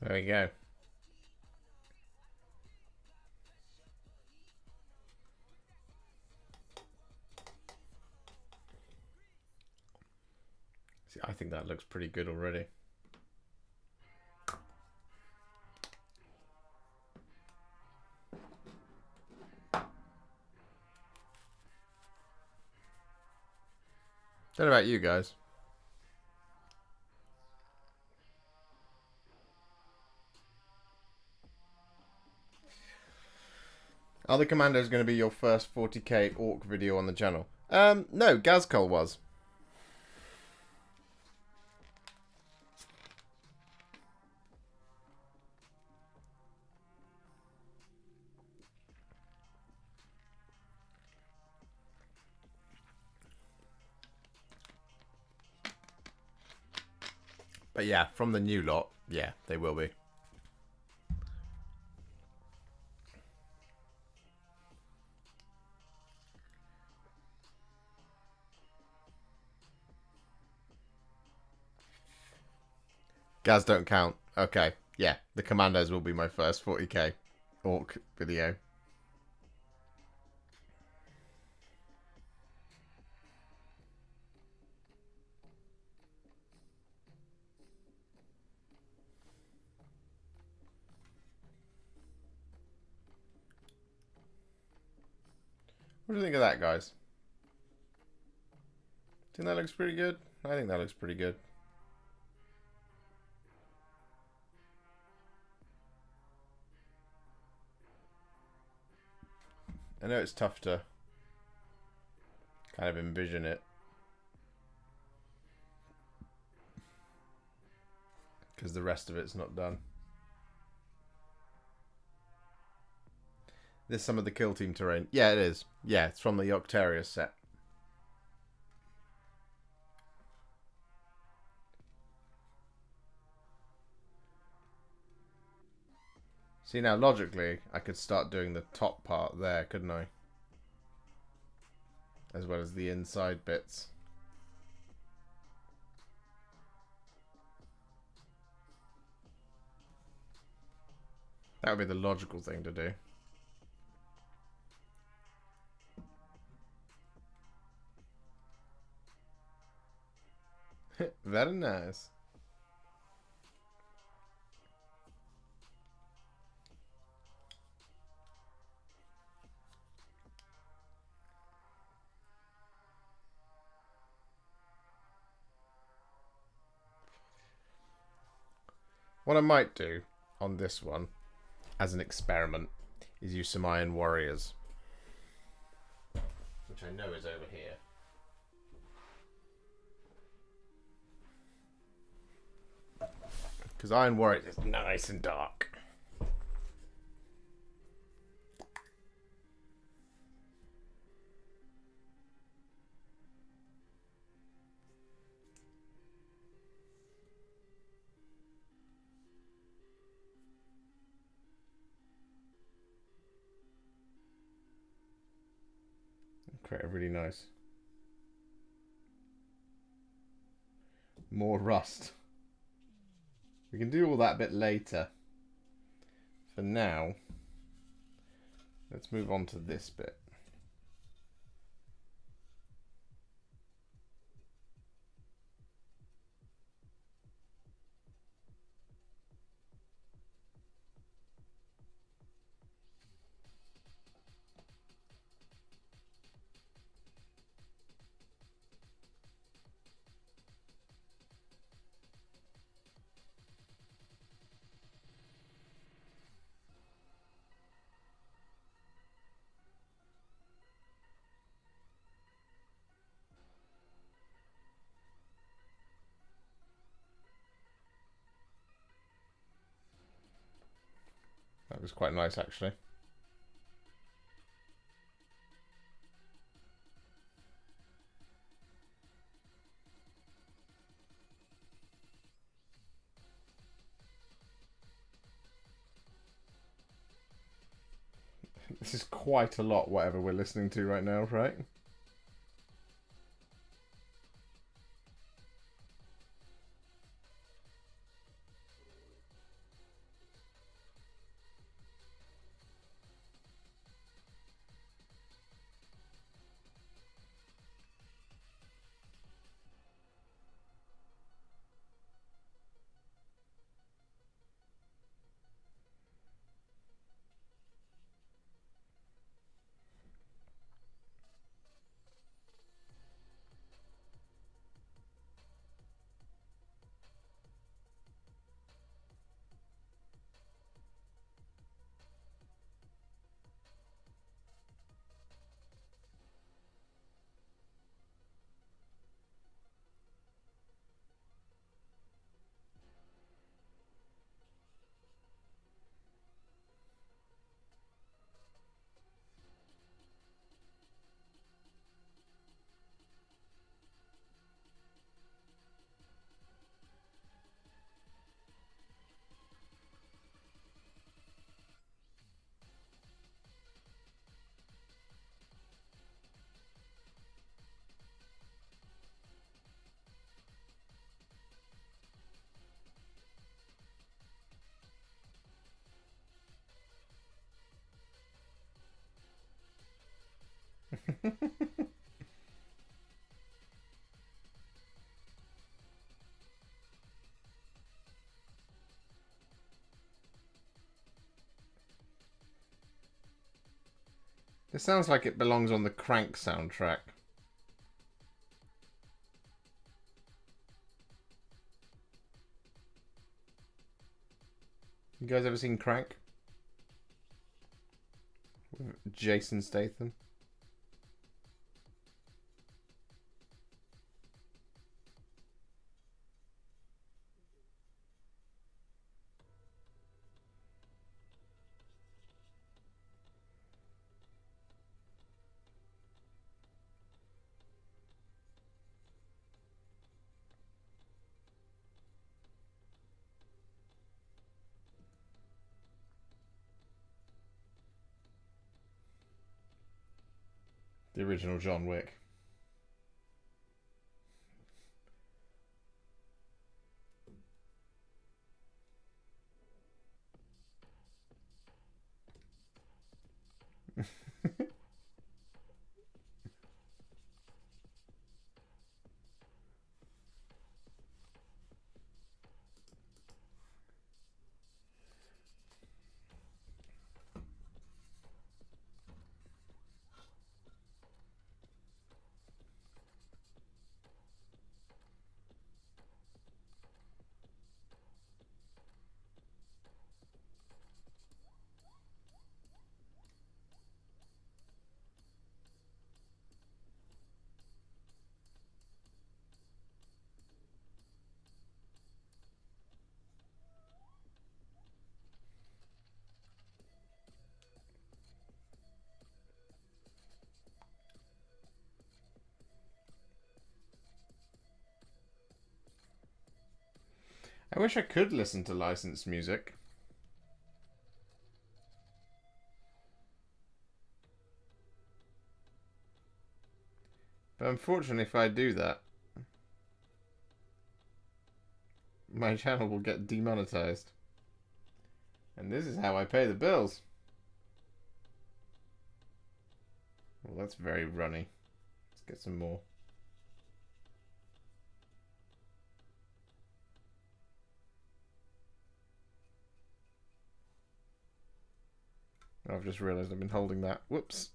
[SPEAKER 1] There we go. See, I think that looks pretty good already. Don't know about you guys. Are the Commandos going to be your first 40k orc video on the channel? No, Gazcol was. But yeah, from the new lot, yeah, they will be. Gaz don't count. Okay, yeah, the Commandos will be my first 40k orc video. What do you think of that, guys? Think that looks pretty good? I think that looks pretty good. I know it's tough to kind of envision it, because the rest of it's not done. This is some of the Kill Team terrain. Yeah, it is. Yeah, it's from the Octarius set. See, now logically, I could start doing the top part there, couldn't I? As well as the inside bits. That would be the logical thing to do. Very nice. What I might do on this one, as an experiment, is use some Iron Warriors. Which I know is over here. Because Iron Warriors is nice and dark. Create a really nice. More rust. We can do all that bit later. For now, let's move on to this bit. That was quite nice, actually. This is quite a lot, whatever we're listening to right now, right? It sounds like it belongs on the Crank soundtrack. You guys ever seen Crank? With Jason Statham? The original John Wick. I wish I could listen to licensed music. But unfortunately, if I do that, my channel will get demonetized. And this is how I pay the bills. Well, that's very runny. Let's get some more. I've just realised I've been holding that. Whoops.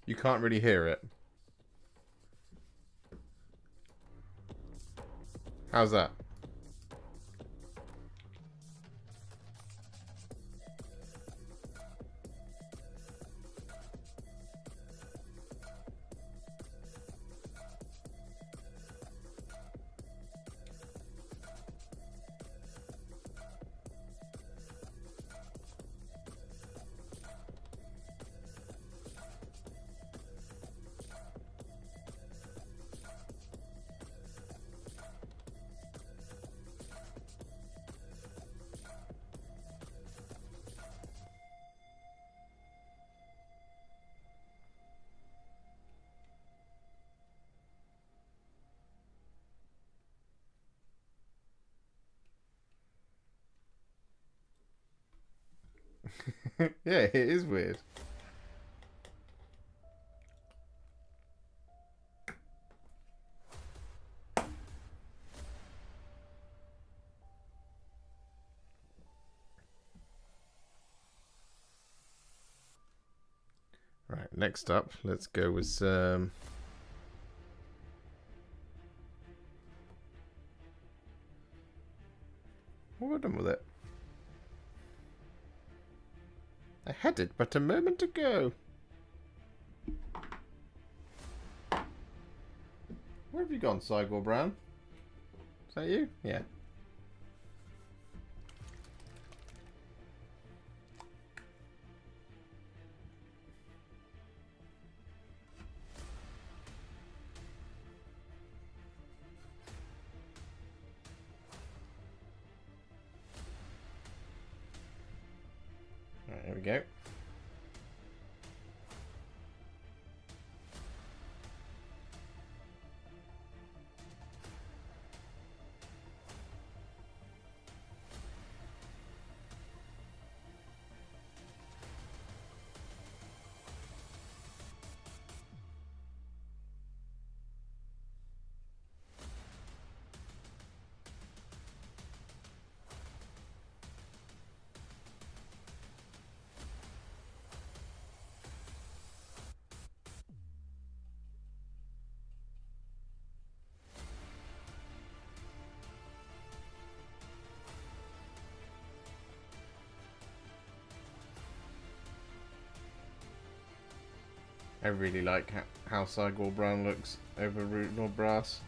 [SPEAKER 1] You can't really hear it. How's that? Yeah, it is weird. Right, next up, let's go with some... What have I done with it? I had it but a moment ago. Where have you gone, Cygor Brown? Is that you? Yeah. Alright, here we go. I really like how Cygor Brown looks over Root Nor Brass.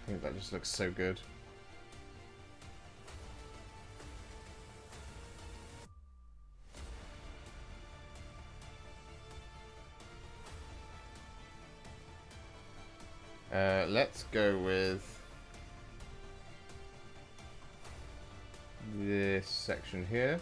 [SPEAKER 1] I think that just looks so good. Let's go with this section here.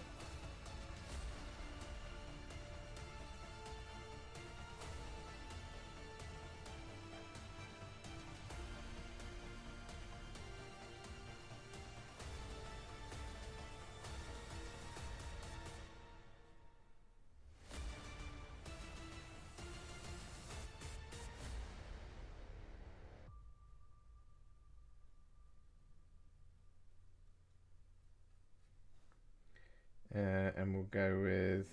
[SPEAKER 1] And we'll go with,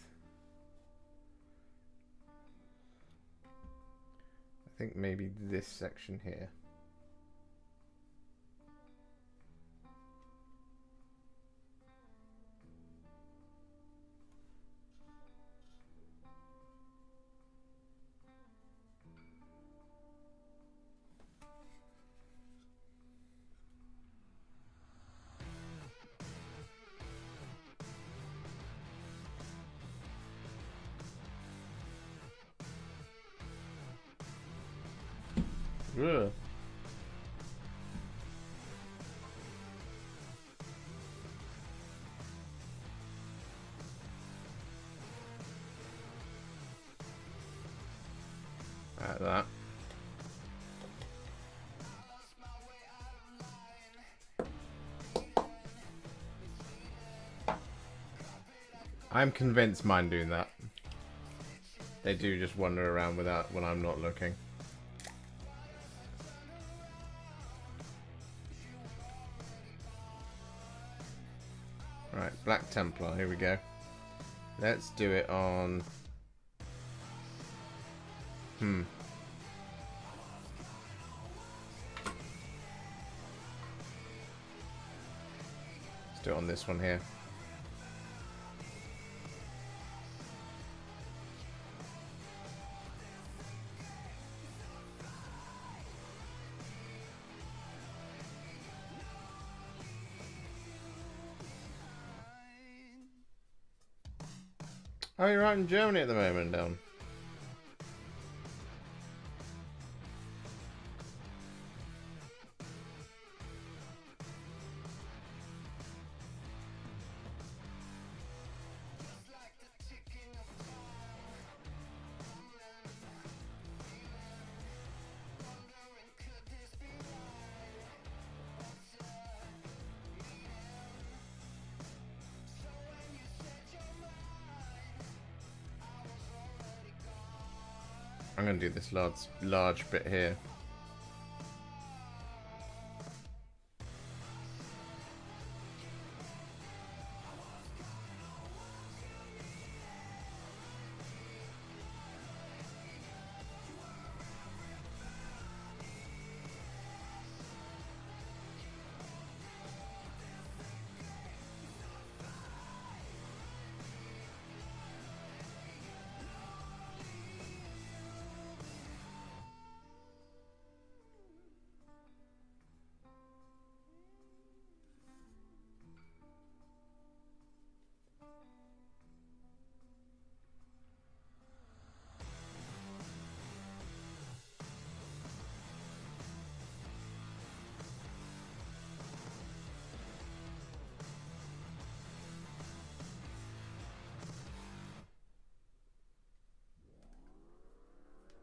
[SPEAKER 1] I think maybe this section here. Ugh. Like that. I'm convinced mine doing that. They do just wander around without when I'm not looking. Right, Black Templar, here we go. Let's do it on... Let's do it on this one here. Oh, you're out in Germany at the moment, Don. I'm going to do this large bit here.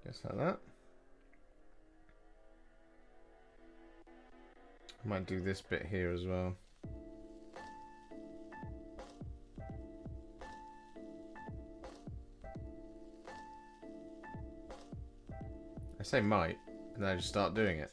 [SPEAKER 1] Just like that. Might do this bit here as well. I say might, and then I just start doing it.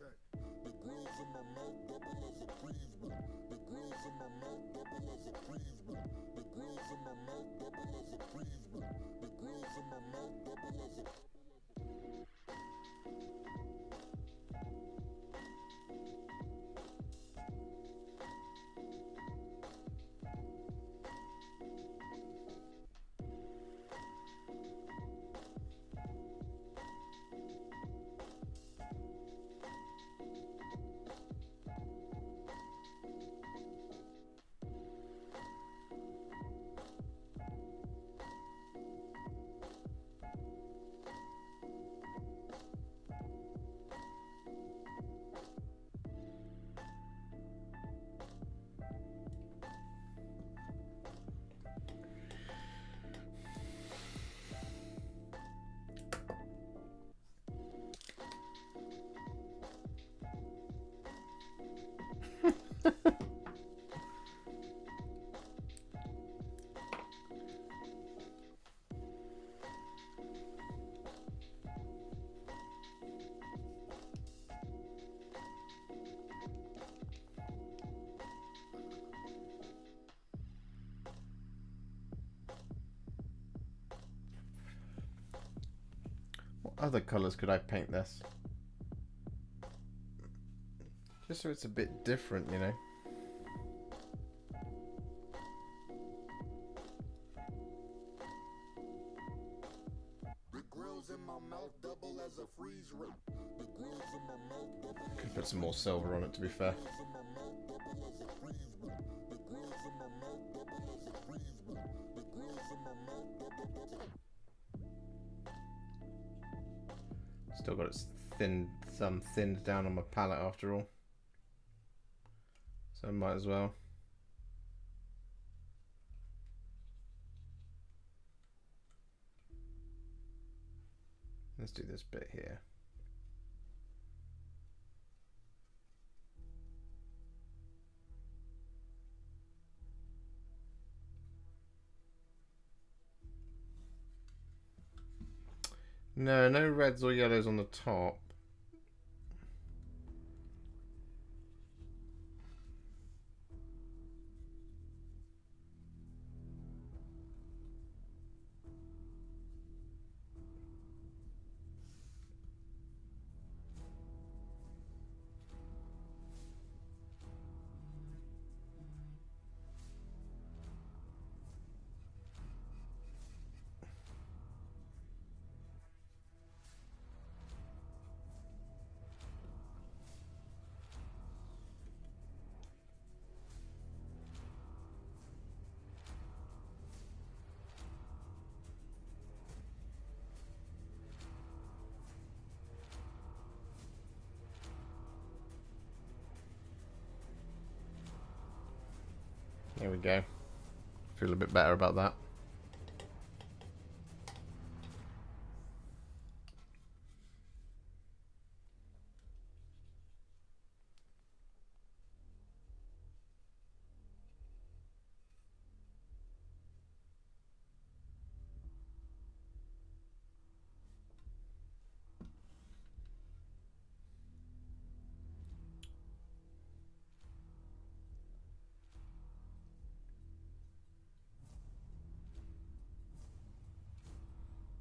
[SPEAKER 1] What other colours could I paint this? Just so it's a bit different, you know. Could put some more silver on it, to be fair. Still got its thumb thinned down on my palette after all. So I might as well. Let's do this bit here. No, no reds or yellows on the top. There we go. Feel a bit better about that.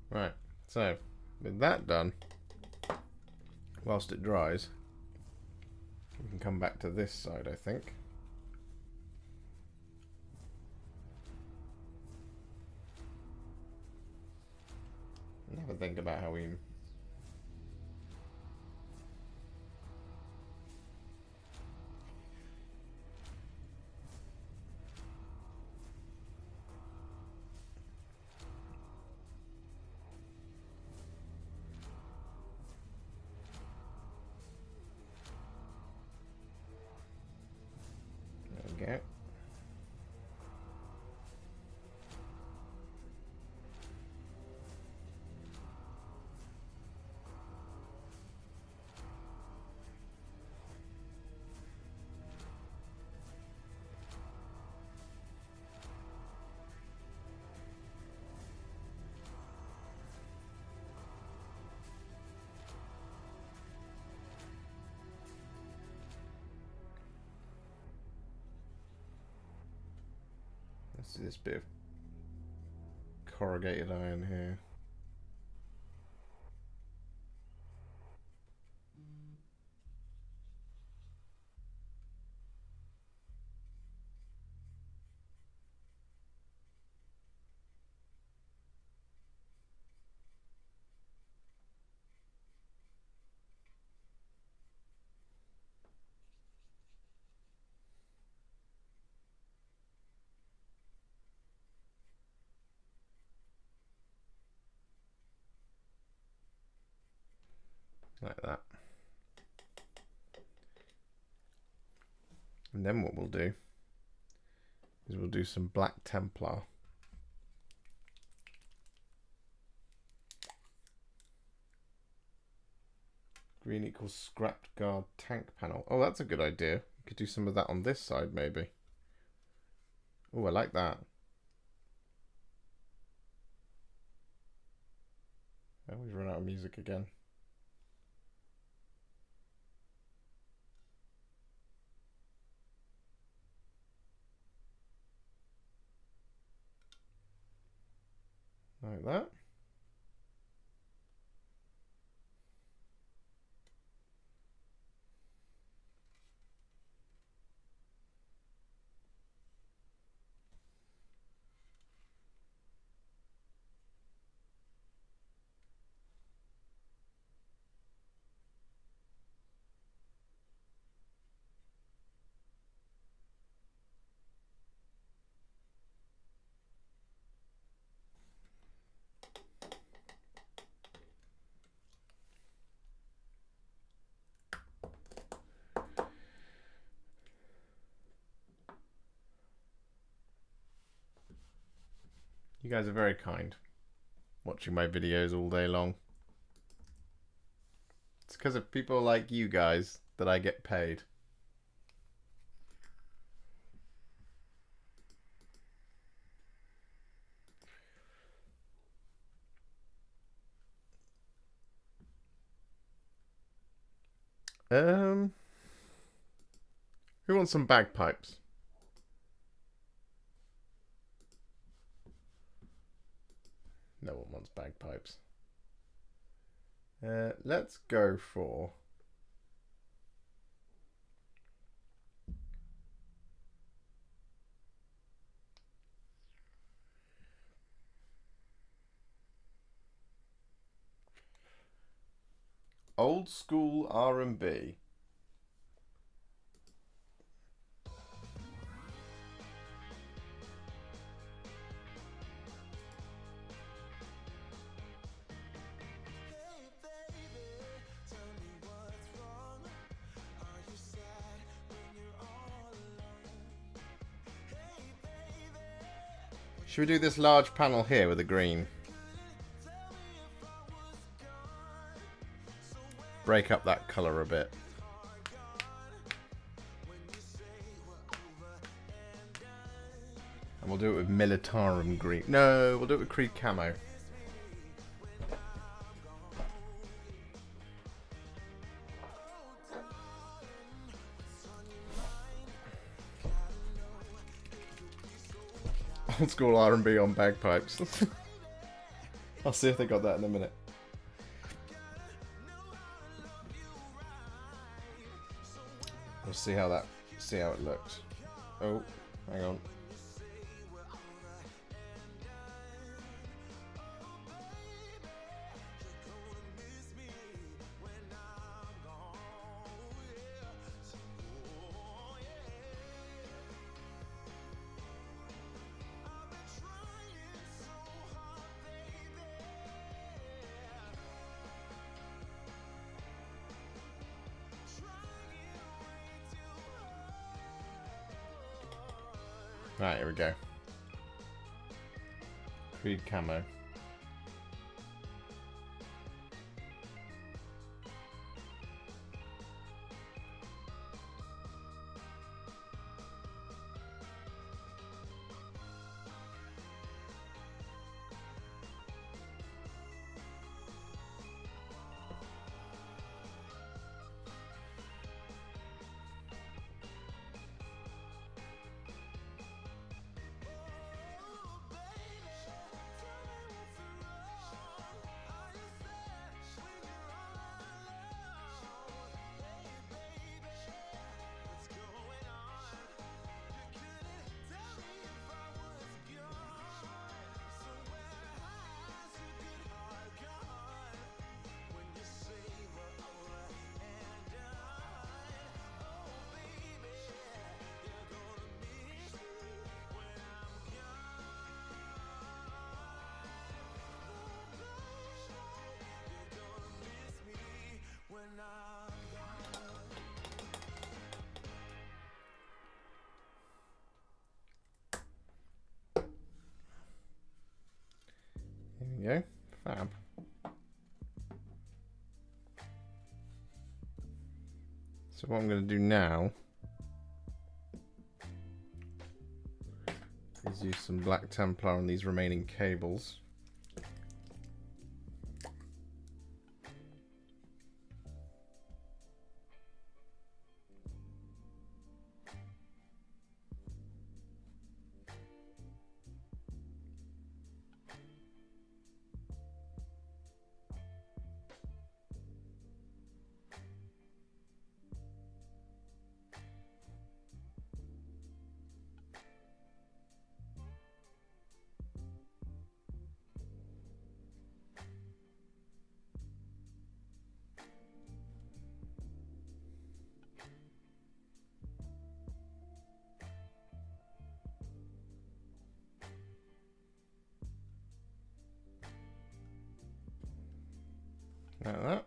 [SPEAKER 1] Right, so with that done, whilst it dries, we can come back to this side, I think. And have a think about how we... There we go. Let's do this bit of corrugated iron here. Like that. And then what we'll do is we'll do some black Templar. Green equals scrapped guard tank panel. Oh, that's a good idea. Could do some of that on this side, maybe. Oh, I like that. Oh, we've run out of music again. Like that. You guys are very kind, watching my videos all day long. It's because of people like you guys that I get paid. Who wants some bagpipes? No one wants bagpipes. Let's go for... old school R&B. Should we do this large panel here with the green? Break up that colour a bit. And we'll do it with Militarum green. No, we'll do it with Creed camo. Old school R&B on bagpipes. I'll see if they got that in a minute. We'll see how it looks. Oh, hang on. Right, here we go. Creed camo. There we go. Fab. So what I'm going to do now Let's use some Black Templar on these remaining cables. Like that.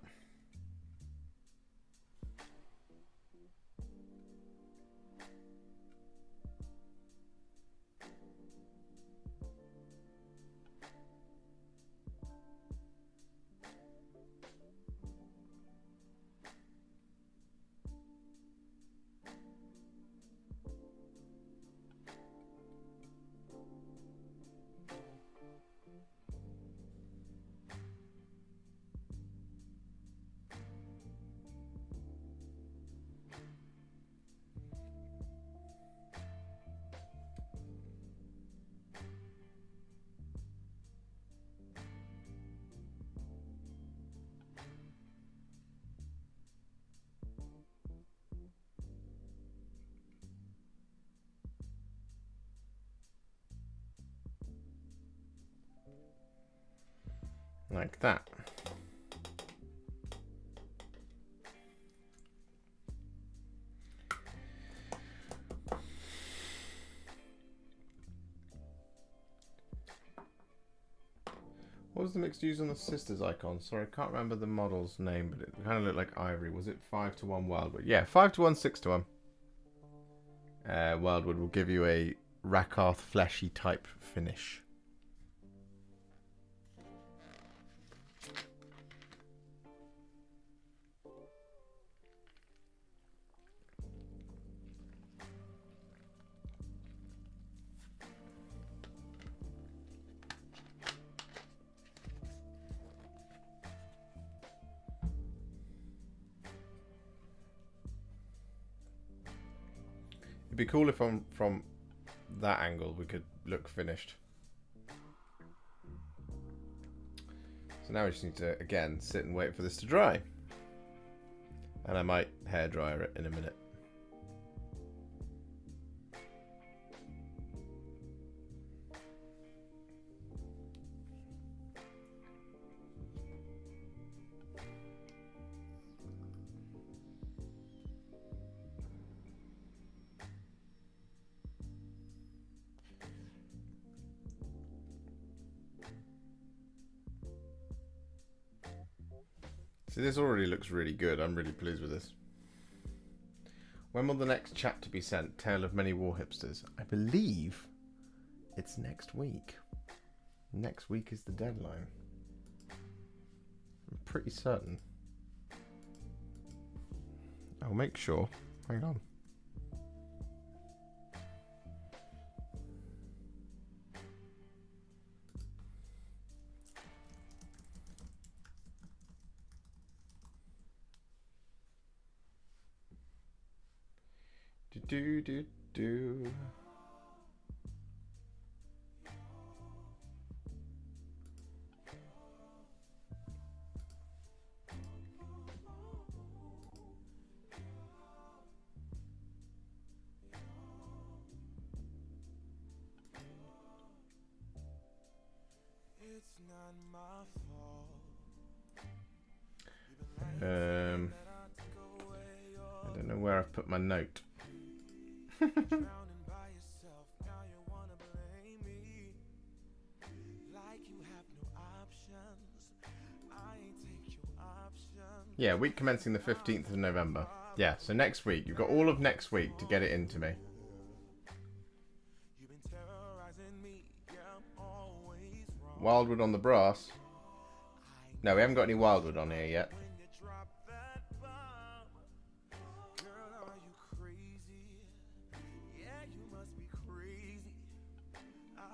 [SPEAKER 1] Like that. What was the mixed use on the sisters icon? Sorry, I can't remember the model's name, but it kind of looked like ivory. Was it 5-1 wildwood? Yeah, 5-1, 6-1. Wildwood will give you a Rakarth fleshy type finish. It'd be cool if from that angle we could look finished. So now we just need to, again, sit and wait for this to dry. And I might hairdryer it in a minute. See, this already looks really good. I'm really pleased with this. When will the next chapter be sent? Tale of Many Warhipsters. I believe it's next week. Next week is the deadline. I'm pretty certain. I'll make sure. Hang on. Do.
[SPEAKER 2] It's not my fault.
[SPEAKER 1] I don't know where I've put my note. Yeah, week commencing the 15th of November. Yeah, so next week. You've got all of next week to get it into me. Wildwood on the brass. No, we haven't got any wildwood on here yet.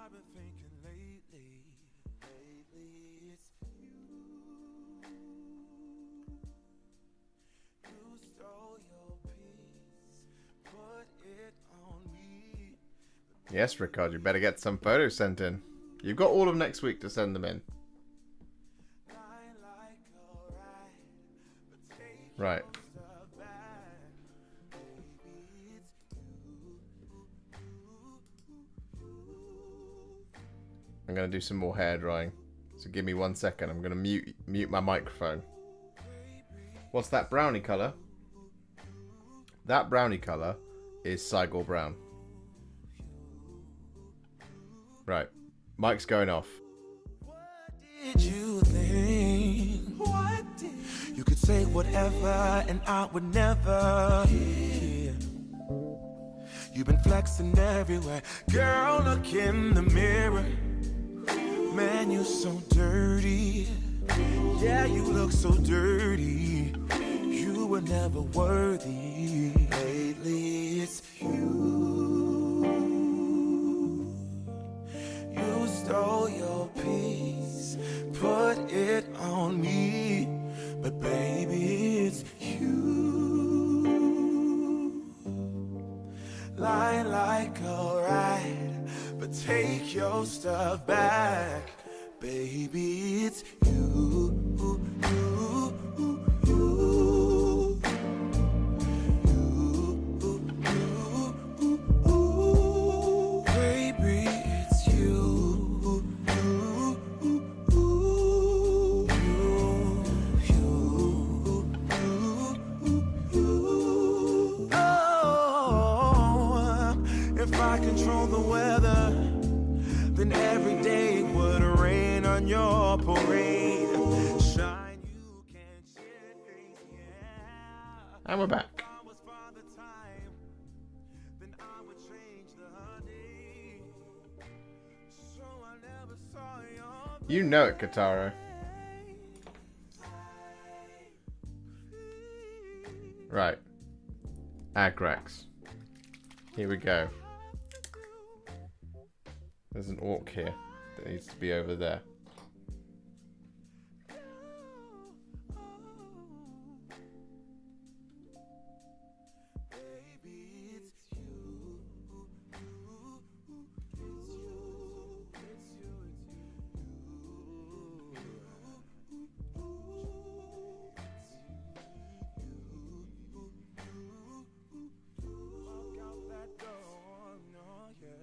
[SPEAKER 2] I've been thinking lately, it's you. You stole your peace, put it on me.
[SPEAKER 1] Yes, Rickard, you better get some photos sent in. You've got all of next week to send them in.
[SPEAKER 2] Lying like a ride, but take
[SPEAKER 1] Right.
[SPEAKER 2] your stuff back. Baby, it's
[SPEAKER 1] I'm going to do some more hair drying. So give me 1 second. I'm going to mute my microphone. What's that brownie colour? That brownie colour is Cygor Brown. Right. Mic's going off.
[SPEAKER 2] What did you think? What did you could say whatever and I would never hear. You've been flexing everywhere. Girl, look in the mirror. Man, you so dirty. Yeah, you look so dirty. You were never worthy. Lately, it's you. You stole your peace, put it on me. But baby, it's you. Lying like a ride, but take your stuff back. Baby, it's you. Baby, it's you. Oh, if I control the weather, then every day would rain on your parade. Shine you can't chase, yeah.
[SPEAKER 1] And we're back.
[SPEAKER 2] If I was Father Time, then I would change the day. So I never saw your
[SPEAKER 1] You know it, Katara. Right. Agrax. Here we go. There's an orc here that needs to be over there.
[SPEAKER 2] baby, it's you. It's you. It's you. Walk out that door, no, yeah.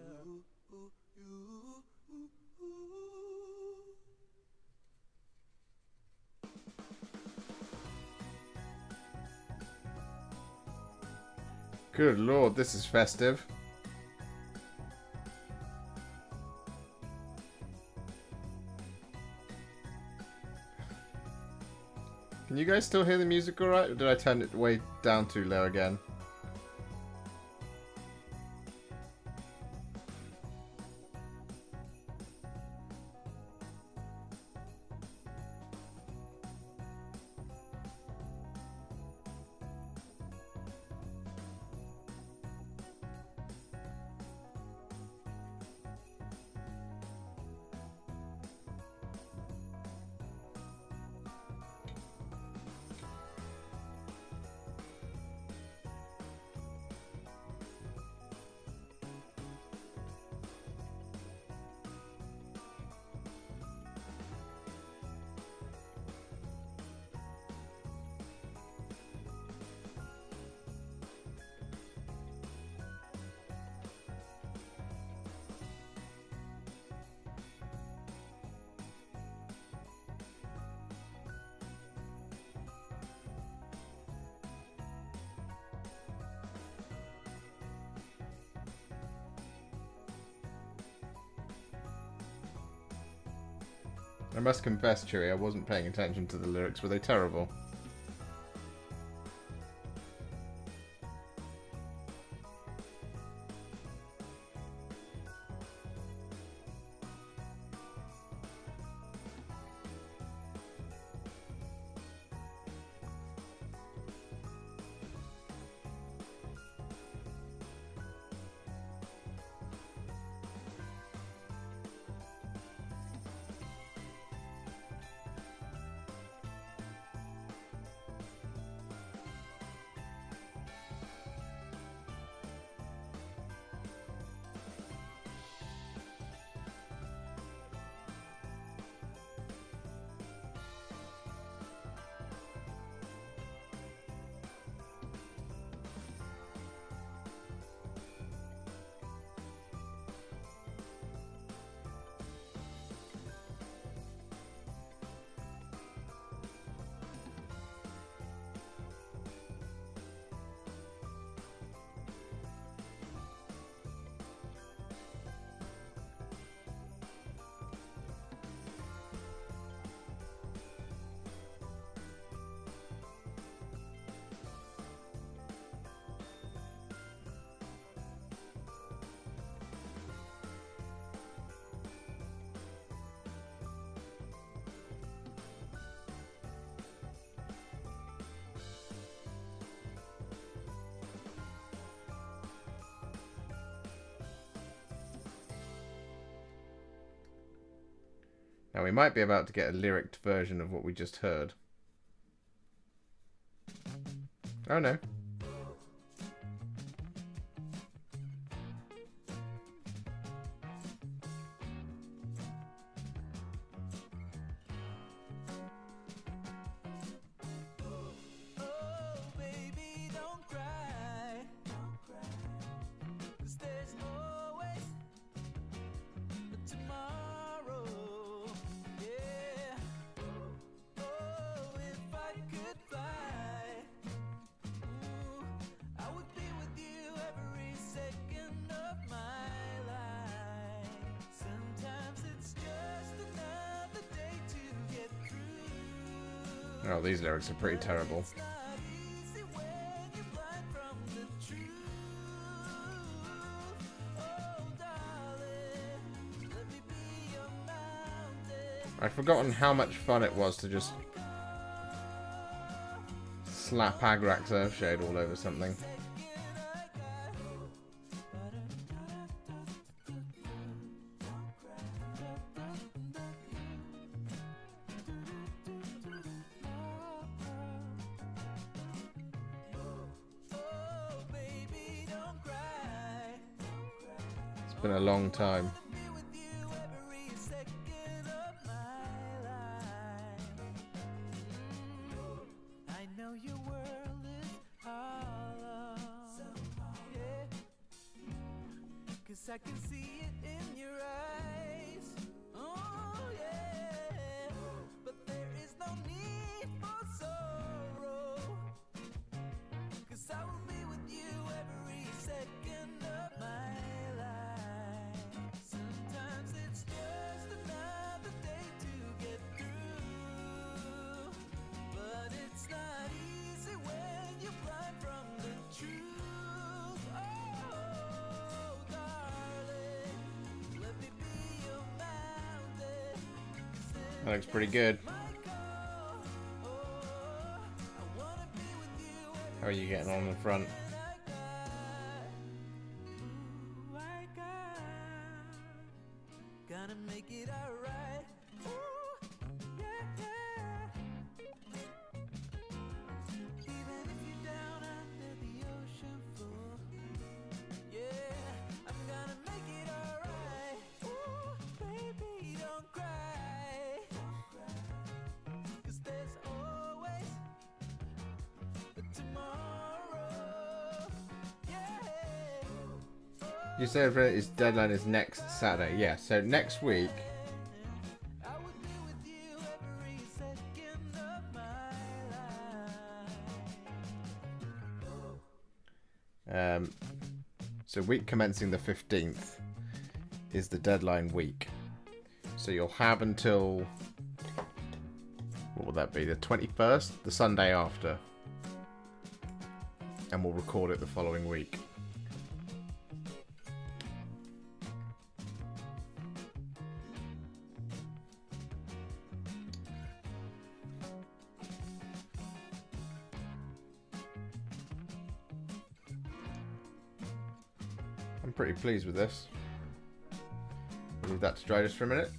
[SPEAKER 1] Good lord, this is festive. Can you guys still hear the music alright? Or did I turn it way down too low again? I must confess, Cheery, I wasn't paying attention to the lyrics. Were they terrible? Now we might be about to get a lyricked version of what we just heard. Oh no. Oh, these lyrics are pretty terrible. I'd forgotten how much fun it was to just slap Agrax Earthshade all over something. It's been a long time.
[SPEAKER 2] I can see it in your eyes. Oh yeah, but there is no need for sorrow, 'cause I will be with you every second of my life. Sometimes it's just another day to get through, but it's not easy when you're blind from the truth.
[SPEAKER 1] That looks pretty good. How are you getting on the front?
[SPEAKER 2] Gonna make it alright. Even if you're down under the ocean floor, yeah, I'm gonna make it alright. Ooh, baby, don't cry.
[SPEAKER 1] You said his deadline is next Saturday. Yeah, so next week. So week commencing the 15th is the deadline week. So you'll have until, what will that be, the 21st? The Sunday after. And we'll record it the following week. I'm pretty pleased with this. Leave that to dry just for a minute.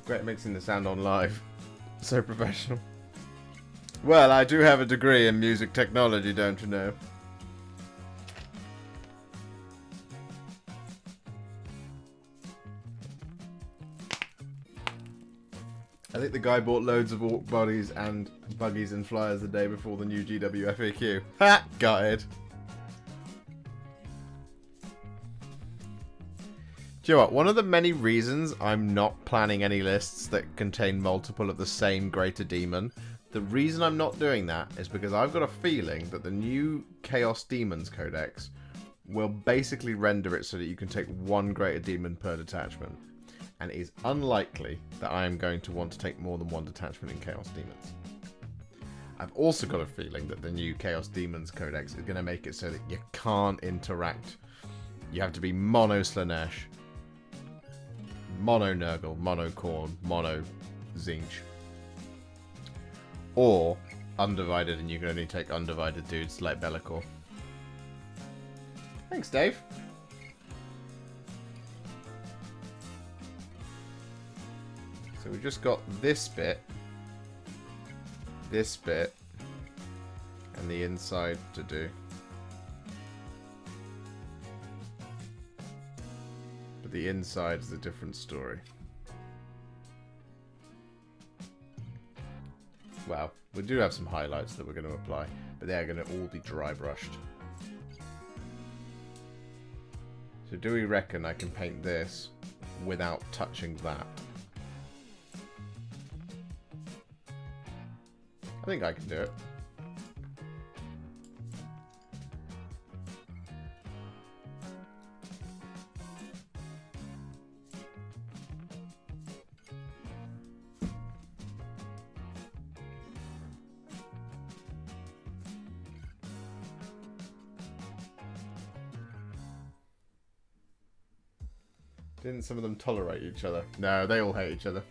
[SPEAKER 1] Great mixing the sound on live. So professional. Well, I do have a degree in music technology, don't you know? I think the guy bought loads of orc bodies and buggies and flyers the day before the new GW FAQ. Ha! Got it. Do you know what? One of the many reasons I'm not planning any lists that contain multiple of the same greater demon, the reason I'm not doing that is because I've got a feeling that the new Chaos Demons Codex will basically render it so that you can take one greater demon per detachment. And it is unlikely that I am going to want to take more than one detachment in Chaos Demons. I've also got a feeling that the new Chaos Demons Codex is going to make it so that you can't interact. You have to be mono Slanesh mono Nurgle, mono Corn, mono Zinch. Or undivided, and you can only take undivided dudes like Bellicor. Thanks, Dave. So we just got this bit, and the inside to do. But the inside is a different story. Well, we do have some highlights that we're going to apply, but they are going to all be dry brushed. So do we reckon I can paint this without touching that? I think I can do it. Didn't some of them tolerate each other? No, they all hate each other.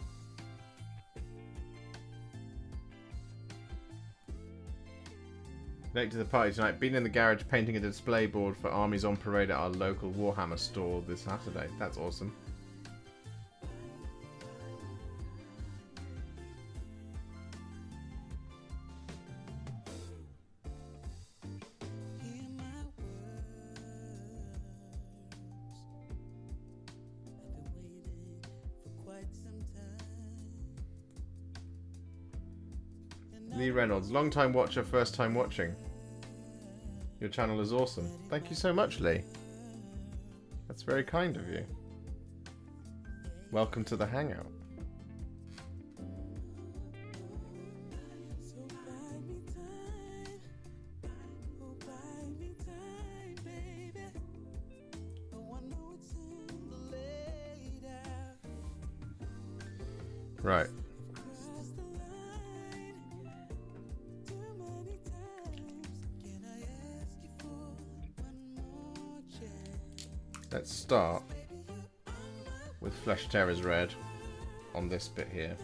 [SPEAKER 1] Late to the party tonight. Been in the garage painting a display board for armies on parade at our local Warhammer store this Saturday. That's awesome. Lee Reynolds, long time watcher, first time watching. Your channel is awesome. Thank you so much, Lee. That's very kind of you. Welcome to the Hangout. Right. Let's start with Flesh Terror's Red on this bit here.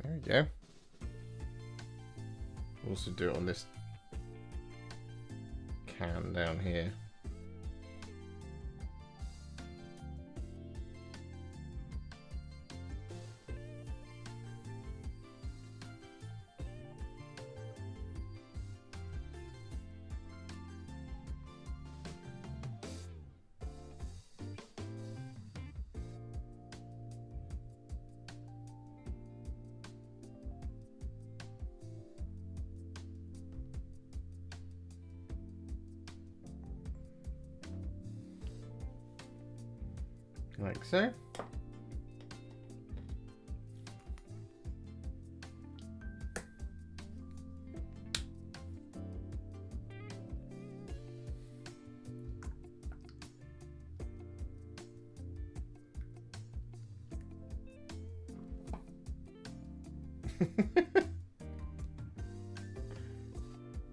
[SPEAKER 1] There we go. Also do it on this can down here. Like so.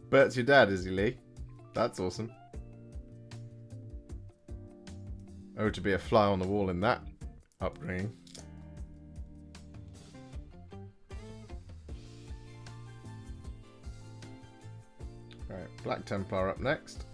[SPEAKER 1] Bert's your dad, is he, Lee? That's awesome. Oh, to be a fly on the wall in that upbringing. Right, Black Templar up next.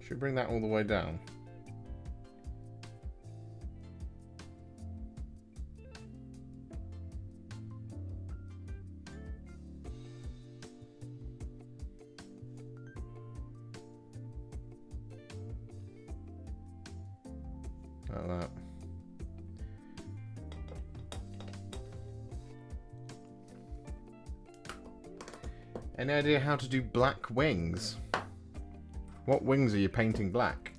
[SPEAKER 1] Should we bring that all the way down? Like that. Any idea how to do black wings? What wings are you painting black?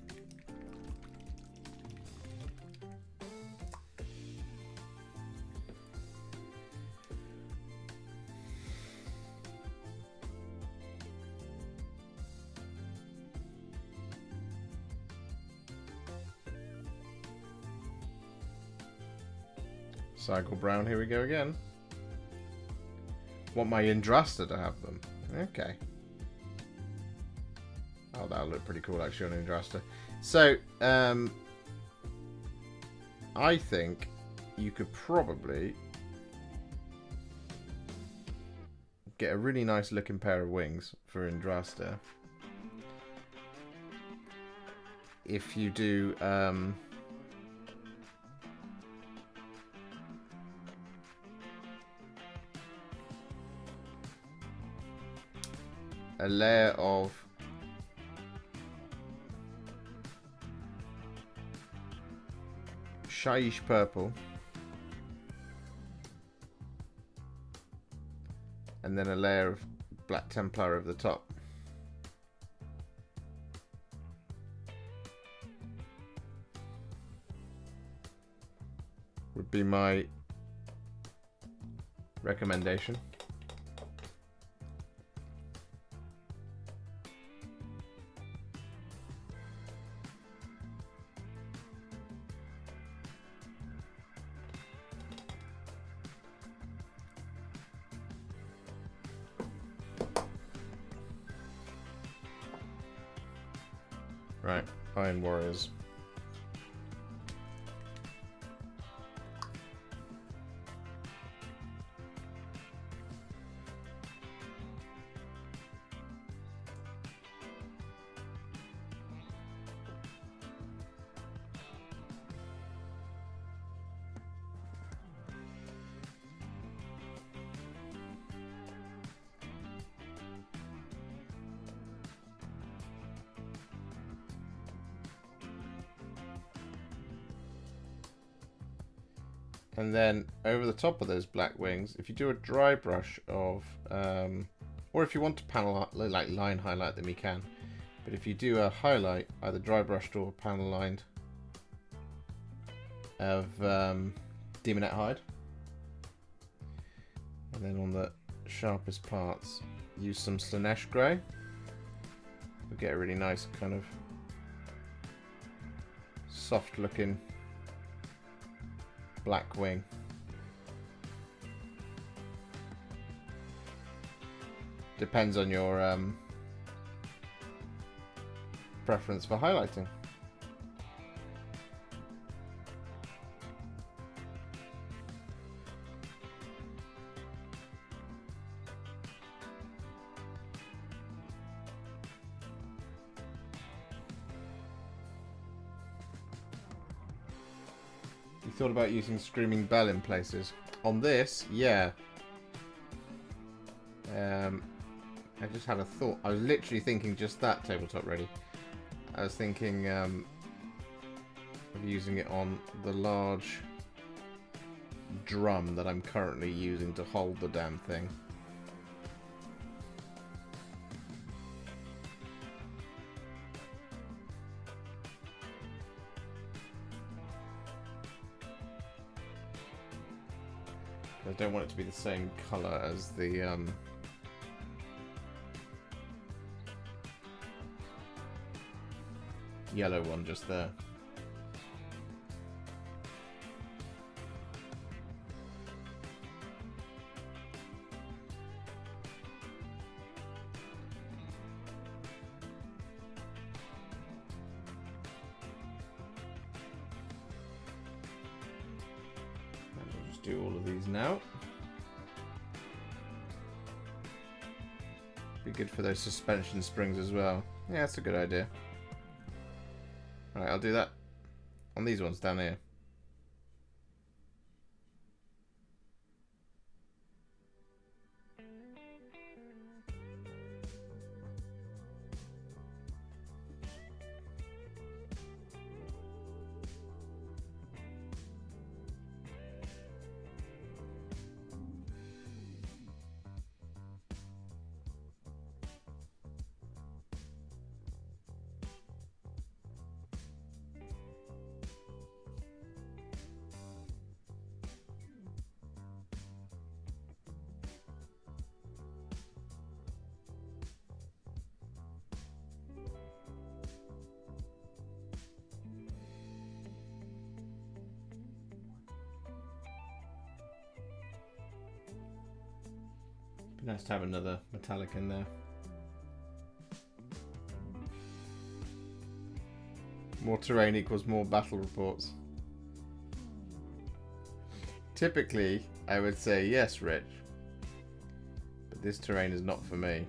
[SPEAKER 1] Cycle brown, here we go again. Want my Indrasta to have them. Okay. Oh, that'll look pretty cool actually on Indrasta. So, I think you could probably get a really nice looking pair of wings for Indrasta if you do a layer of shyish purple and then a layer of Black Templar over the top. Would be my recommendation. Right, Iron Warriors. And then over the top of those black wings, if you do a dry brush of, or if you want to panel like line highlight them, you can. But if you do a highlight, either dry brushed or panel lined of Demonette hide, and then on the sharpest parts, use some Slanesh grey. You'll get a really nice kind of soft looking black wing. Depends on your preference for highlighting. thought about using Screaming Bell in places. On this, yeah. I just had a thought. I was literally thinking just that, Tabletop Ready. I was thinking of using it on the large drum that I'm currently using to hold the damn thing. I don't want it to be the same colour as the yellow one just there. I'll just do all of these now. Be good for those suspension springs as well. Yeah, that's a good idea. Alright, I'll do that on these ones down here. Nice to have another metallic in there. More terrain equals more battle reports. Typically, I would say yes, Rich. But this terrain is not for me.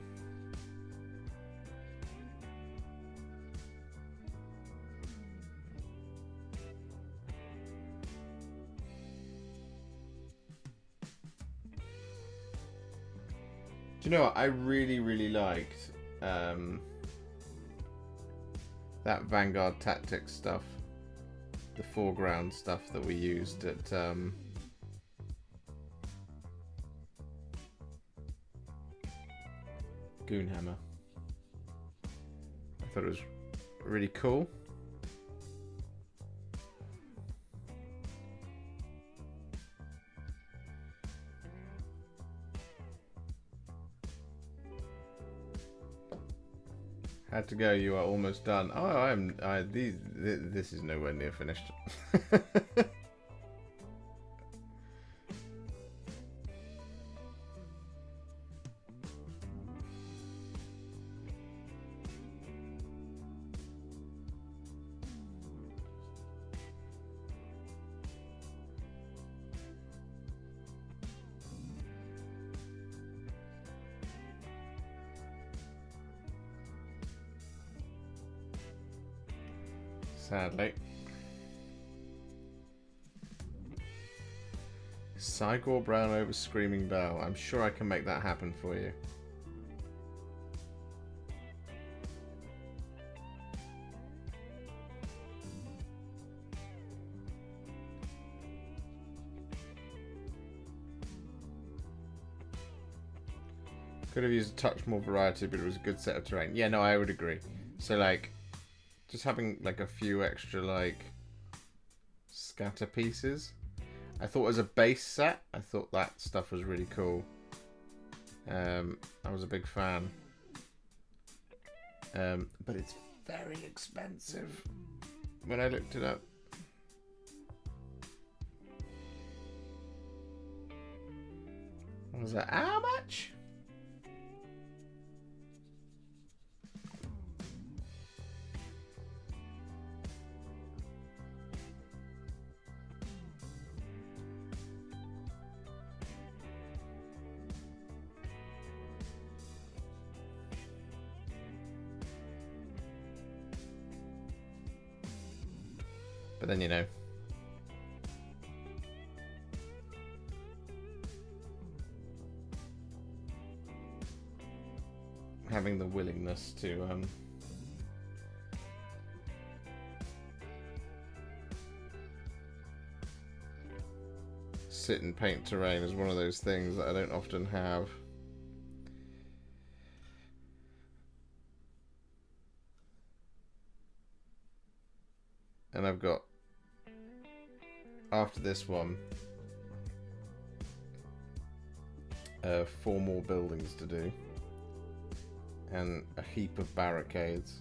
[SPEAKER 1] You know what? I really liked that Vanguard Tactics stuff, the foreground stuff that we used at Goonhammer. I thought it was really cool. Had to go. You are almost done. Oh, this is nowhere near finished. Sadly. Cygor Brown over Screaming Bell. I'm sure I can make that happen for you. Could have used a touch more variety, but it was a good set of terrain. Yeah, no, I would agree. So, like, just having, like, a few extra, like, scatter pieces. I thought as a base set, I thought that stuff was really cool. I was a big fan. But it's very expensive when I looked it up. What was that? How much? But then, you know, having the willingness to sit and paint terrain is one of those things that I don't often have. And I've got, after this one, 4 more buildings to do. And a heap of barricades.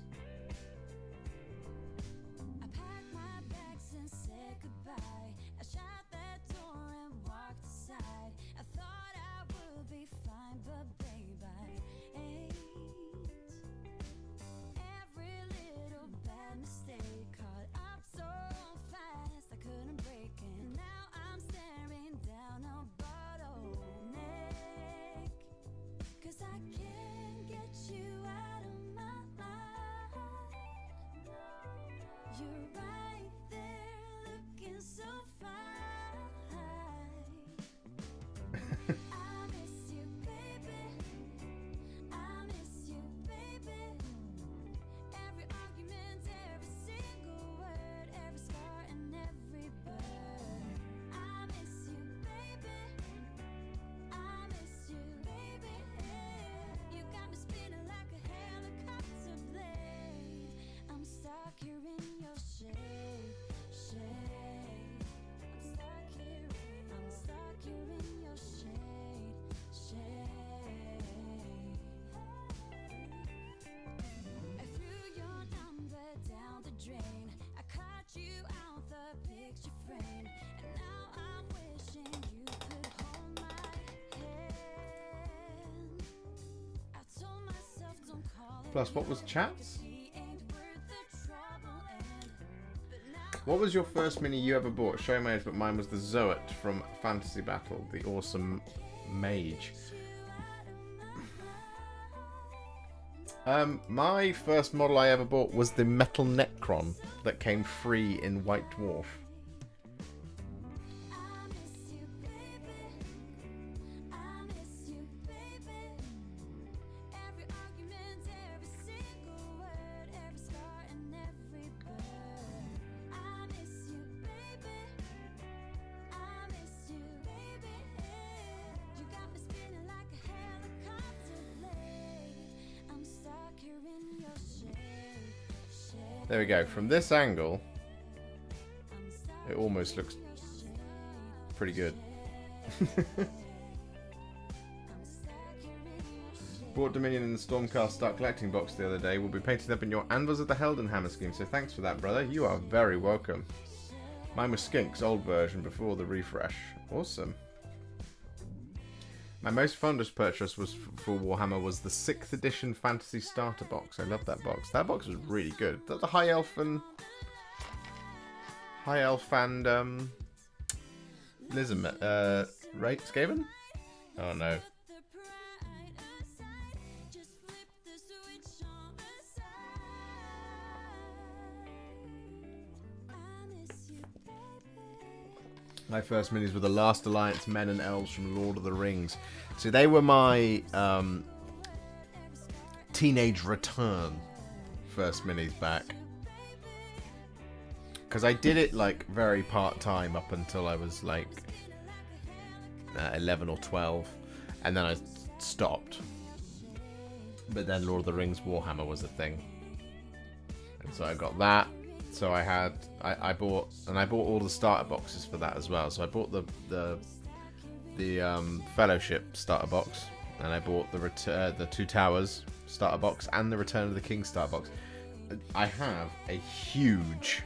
[SPEAKER 1] Plus, what was chats? What was your first mini you ever bought? Show my age, but mine was the Zoet from Fantasy Battle, the awesome mage. My first model I ever bought was the Metal Necron that came free in White Dwarf. There we go. From this angle, it almost looks pretty good. Bought Dominion in the Stormcast Start Collecting box the other day. Will be painted up in your Anvils of the Heldenhammer scheme, so thanks for that, brother. You are very welcome. Mine was Skink's old version before the refresh. Awesome. My most fondest purchase was for Warhammer was the 6th edition Fantasy Starter box. I love that box. That box was really good. That's a High Elf and Lizard, right, Skaven? Oh no. My first minis were the Last Alliance Men and Elves from Lord of the Rings. So they were my teenage return first minis back. Because I did it like very part-time up until I was like 11 or 12. And then I stopped. But then Lord of the Rings Warhammer was a thing. And so I got that. So I bought all the starter boxes for that as well. So I bought the Fellowship starter box, and I bought the Two Towers starter box and the Return of the King starter box. I have a huge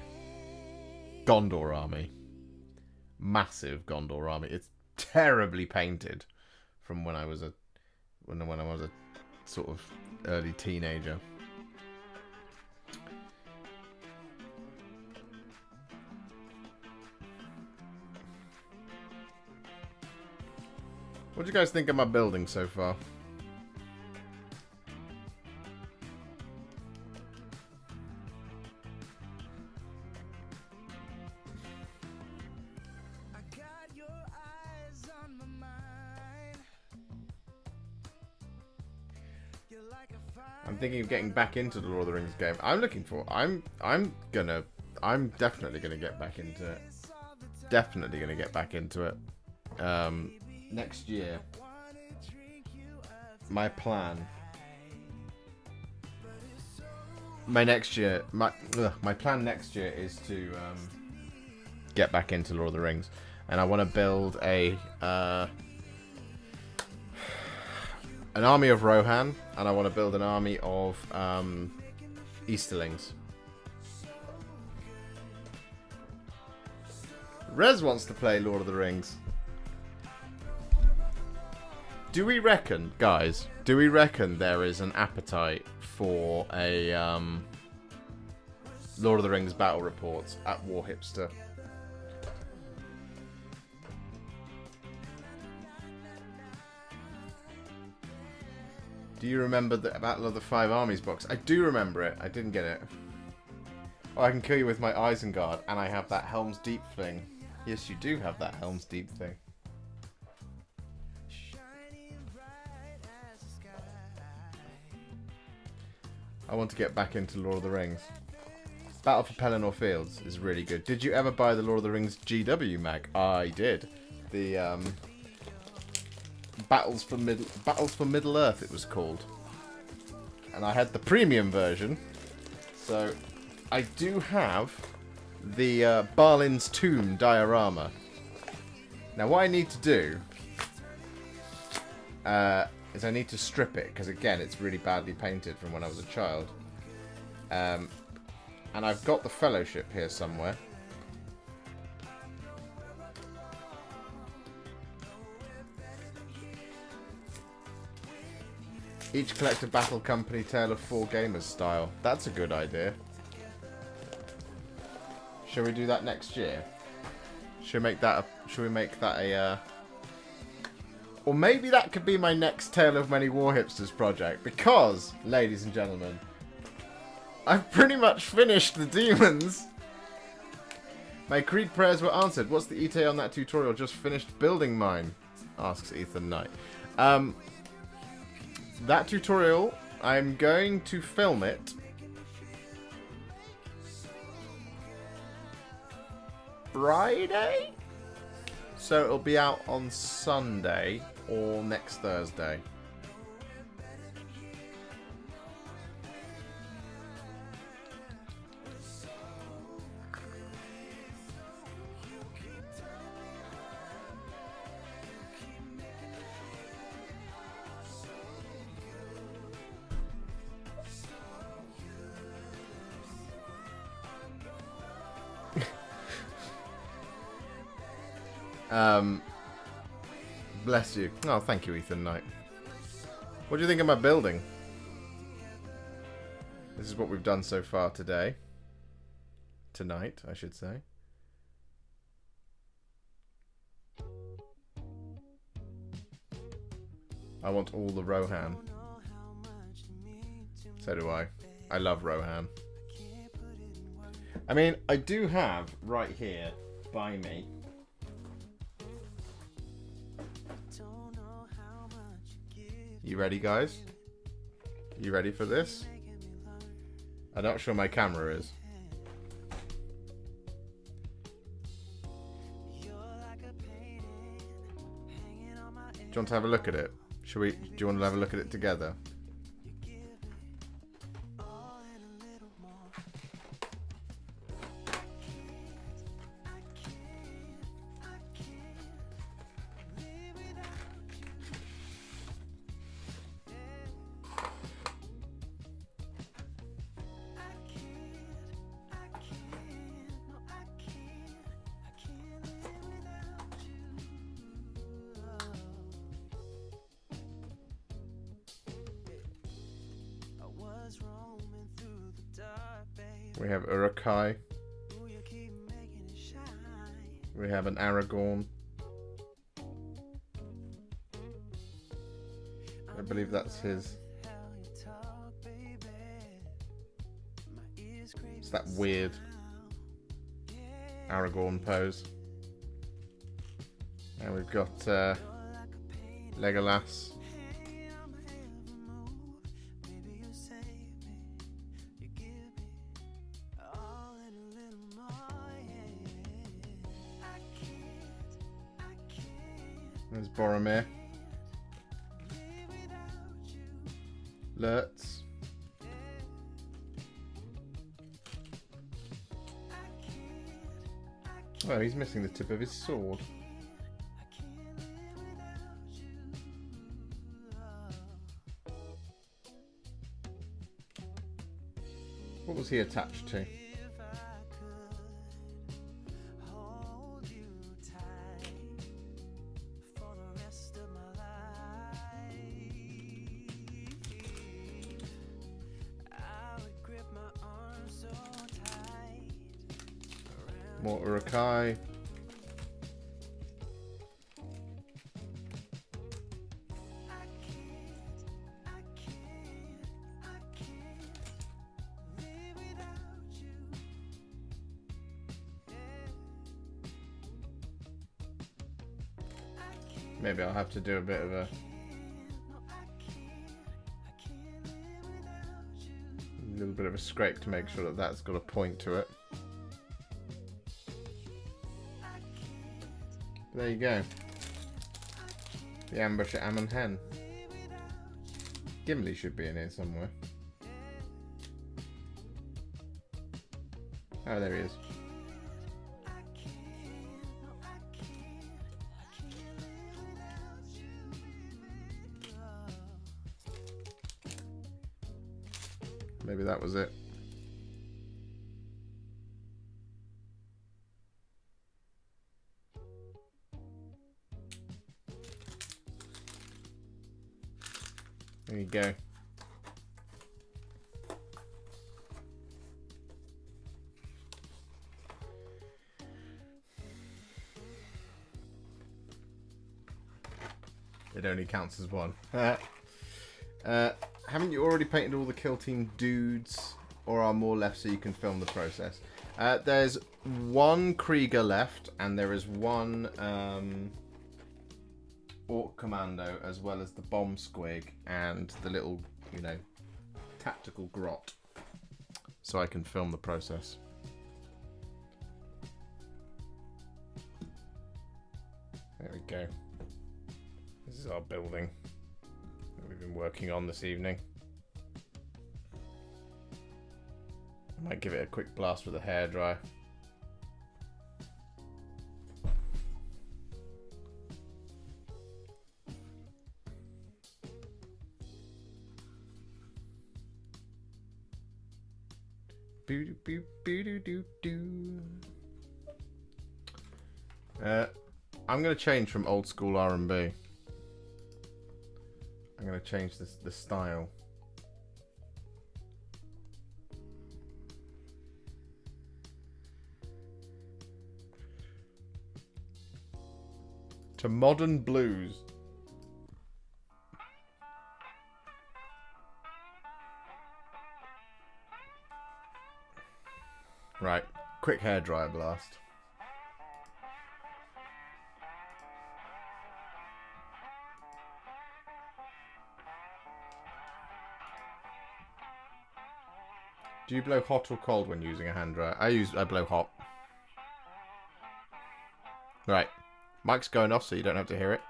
[SPEAKER 1] Gondor army, massive Gondor army. It's terribly painted from when I was a sort of early teenager. What do you guys think of my building so far?
[SPEAKER 2] I got your eyes on my mind. You're
[SPEAKER 1] I'm thinking of getting back into the Lord of the Rings game. I'm definitely gonna get back into it. Definitely gonna get back into it. Next year. My plan. My plan next year is to get back into Lord of the Rings, and I want to build an army of Rohan, and I want to build an army of Easterlings. Rez wants to play Lord of the Rings. Do we reckon, guys, there is an appetite for a Lord of the Rings battle reports at Warhipster? Do you remember the Battle of the Five Armies box? I do remember it. I didn't get it. Oh, I can kill you with my Isengard, and I have that Helm's Deep thing. Yes, you do have that Helm's Deep thing. I want to get back into Lord of the Rings. Battle for Pelennor Fields is really good. Did you ever buy the Lord of the Rings GW mag? I did. The Battles for Middle Earth, it was called. And I had the premium version. So I do have the Balin's Tomb diorama. Now what I need to do is I need to strip it, because again it's really badly painted from when I was a child. And I've got the Fellowship here somewhere. Each collect a Battle Company Tale of Four Gamers style. That's a good idea. Shall we do that next year? Should we make that a or maybe that could be my next Tale of Many Warhipsters project, because, ladies and gentlemen, I've pretty much finished the demons. My Creed prayers were answered. What's the ETA on that tutorial? Just finished building mine, asks Ethan Knight. That tutorial, I'm going to film it Friday? So it'll be out on Sunday or next Thursday. Bless you. Oh, thank you, Ethan Knight. What do you think of my building? This is what we've done so far today. Tonight, I should say. I want all the Rohan. So do I. I love Rohan. I mean, I do have right here by me. You ready, guys? You ready for this? I'm not sure my camera is. Do you want to have a look at it? Do you want to have a look at it together? We have Uruk-hai. We have an Aragorn. I believe that's his. It's that weird Aragorn pose. And we've got Legolas. There's Boromir. Lurtz. Oh, he's missing the tip of his sword. What was he attached to? More Urukai. Maybe I'll have to do a bit of a little bit of a scrape to make sure that that's got a point to it. There you go. The ambush at Ammon Hen. Gimli should be in here somewhere. Oh, there he is. Maybe that was it. There you go. It only counts as one. Haven't you already painted all the kill team dudes, or are more left so you can film the process? There's one Krieger left, and there is one Orc Commando, as well as the Bomb Squig and the little, you know, tactical grot, so I can film the process. There we go. This is our building that we've been working on this evening. I might give it a quick blast with a hairdryer. I'm going to change from old school R&B. I'm going to change the style. To modern blues. Right, quick hairdryer blast. Do you blow hot or cold when using a hand dryer? I blow hot. Right, mic's going off so you don't have to hear it.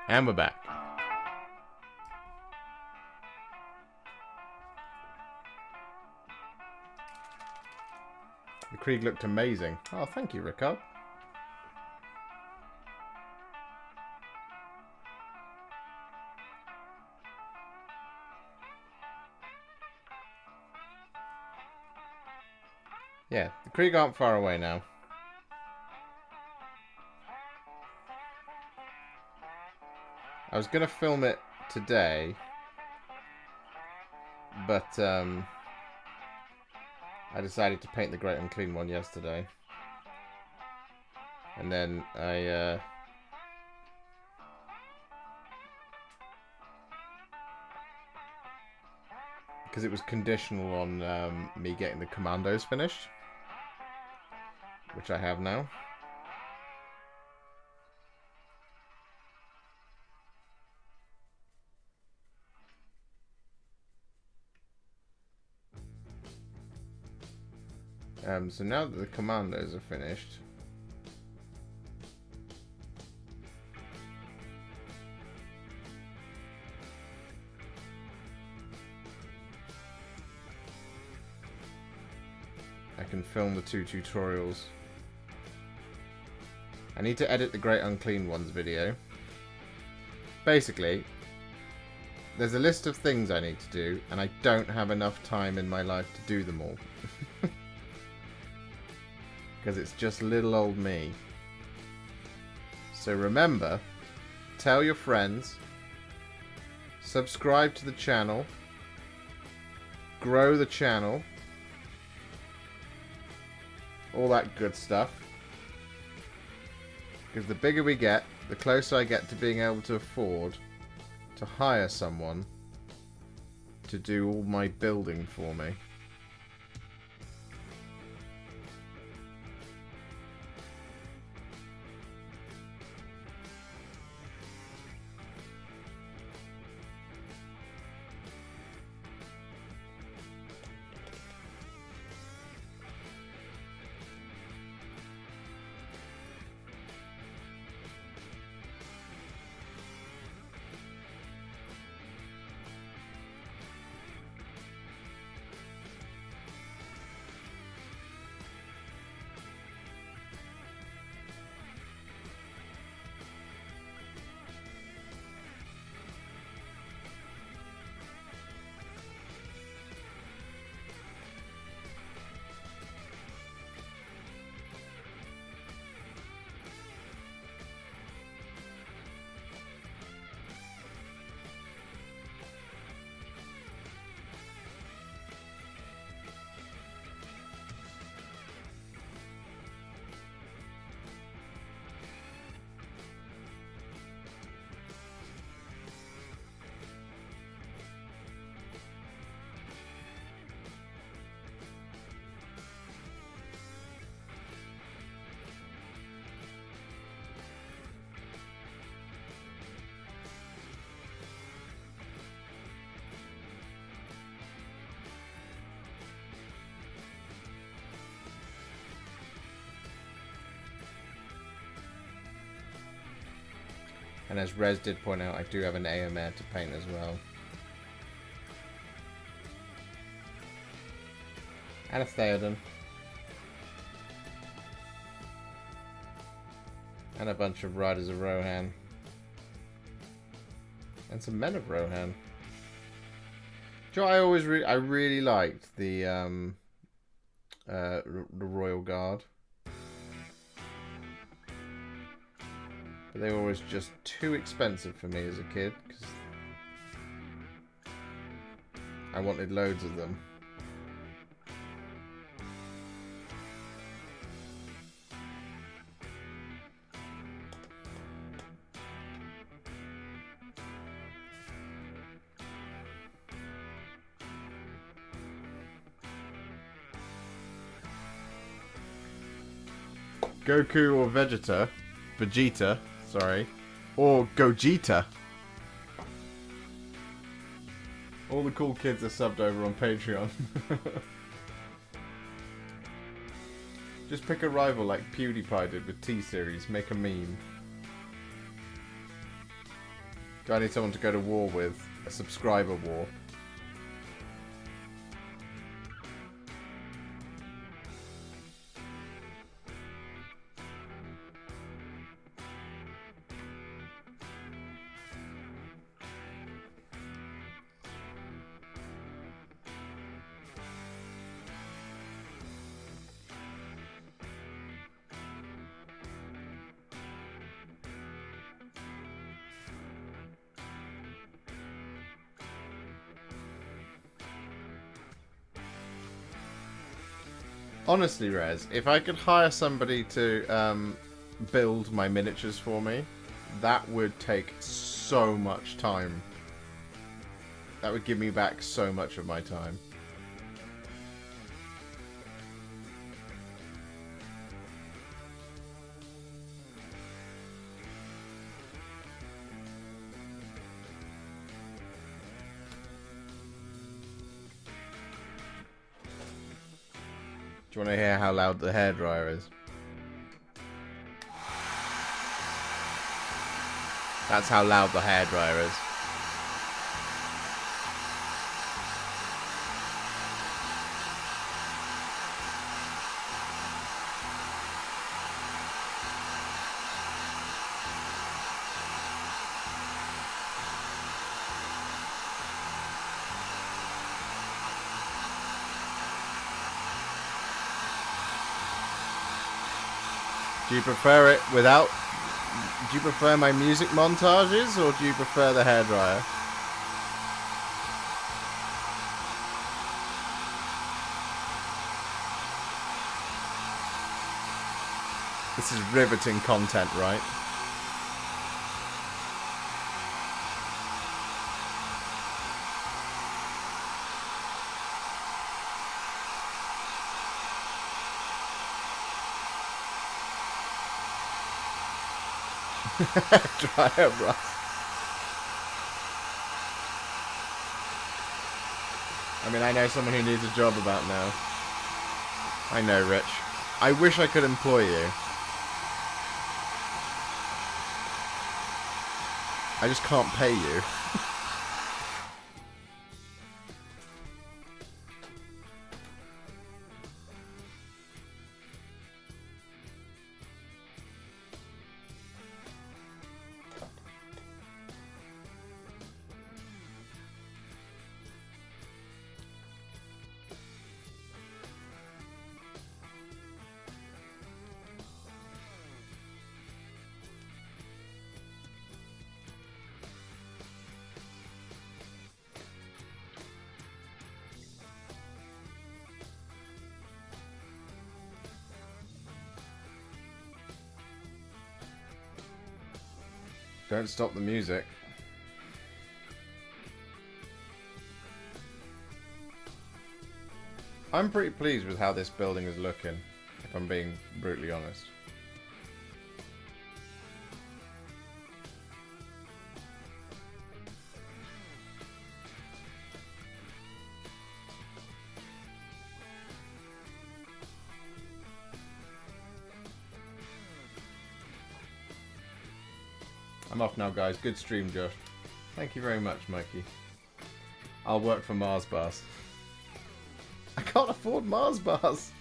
[SPEAKER 1] And we're back. The Krieg looked amazing. Oh, thank you, Rickard. Yeah, the Krieg aren't far away now. I was going to film it today, but I decided to paint the Great Unclean One yesterday. And then I because it was conditional on me getting the commandos finished, which I have now. So now that the commandos are finished, I can film the 2 tutorials. I need to edit the Great Unclean One's video. Basically, there's a list of things I need to do, and I don't have enough time in my life to do them all. Because it's just little old me. So remember, tell your friends, subscribe to the channel, grow the channel, all that good stuff. Because the bigger we get, the closer I get to being able to afford to hire someone to do all my building for me. And as Rez did point out, I do have an AMR to paint as well. And a Theoden. And a bunch of Riders of Rohan. And some Men of Rohan. Do you know what I really liked the Royal Guard. But they were always just too expensive for me as a kid, because I wanted loads of them. Goku or Vegeta, sorry, or Gogeta. All the cool kids are subbed over on Patreon. Just pick a rival like PewDiePie did with T-Series, make a meme. Do I need someone to go to war with? A subscriber war. Honestly, Rez, if I could hire somebody to build my miniatures for me, that would take so much time. That would give me back so much of my time. Do you want to hear how loud the hairdryer is? That's how loud the hairdryer is. Do you prefer it without... Do you prefer my music montages, or do you prefer the hairdryer? This is riveting content, right? Dryer brush. I mean, I know someone who needs a job about now. I know, Rich. I wish I could employ you. I just can't pay you. Don't stop the music. I'm pretty pleased with how this building is looking, if I'm being brutally honest. I'm off now, guys. Good stream, Josh. Thank you very much, Mikey. I'll work for Mars bars. I can't afford Mars bars.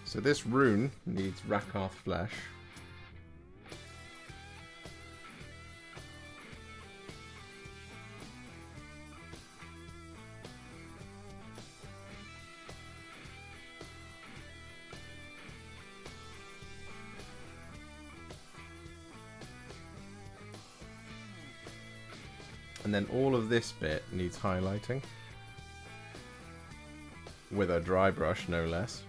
[SPEAKER 1] So this rune needs Rakarth flesh. And then all of this bit needs highlighting. With a dry brush, no less.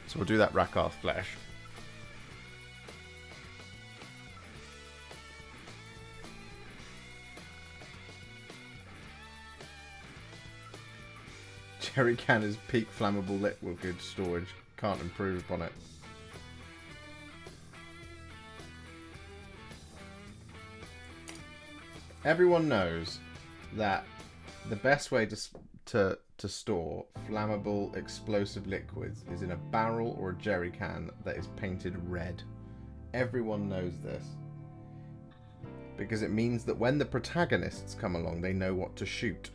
[SPEAKER 1] So we'll do that Rakarth flesh. Jerry can is peak flammable liquid storage. Can't improve upon it. Everyone knows that the best way to store flammable explosive liquids is in a barrel or a jerry can that is painted red. Everyone knows this. Because it means that when the protagonists come along, they know what to shoot.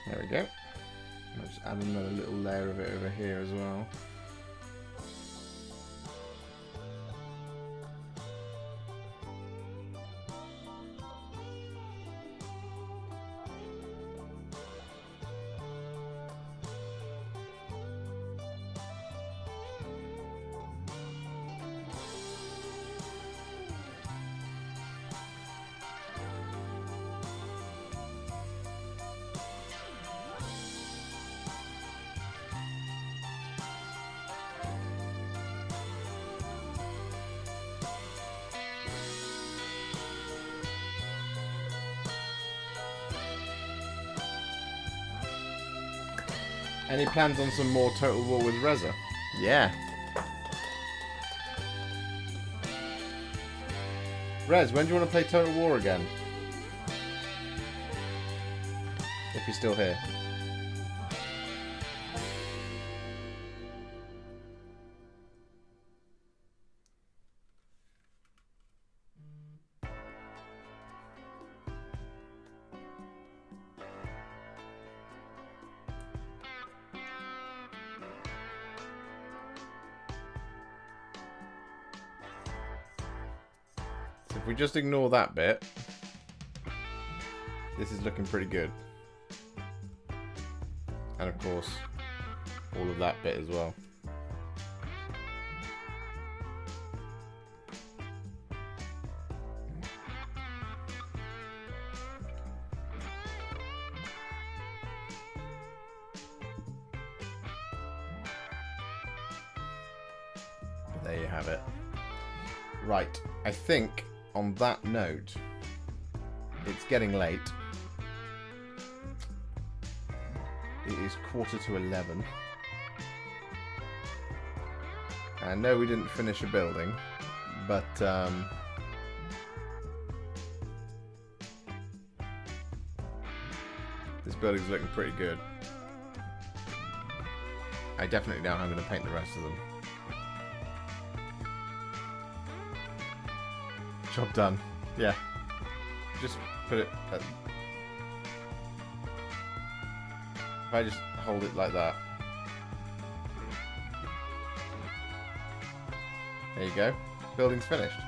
[SPEAKER 1] There we go. I'll just add another little layer of it over here as well. Any plans on some more Total War with Reza? Yeah. Rez, when do you want to play Total War again? If you're still here. If we just ignore that bit, this is looking pretty good. And of course, all of that bit as well. There you have it. Right, I think on that note, it's getting late. It is 11:15. And no, we didn't finish a building, but this building's looking pretty good. I definitely know how I'm going to paint the rest of them. Job done. Yeah. Just put it at... If I just hold it like that. There you go. Building's finished.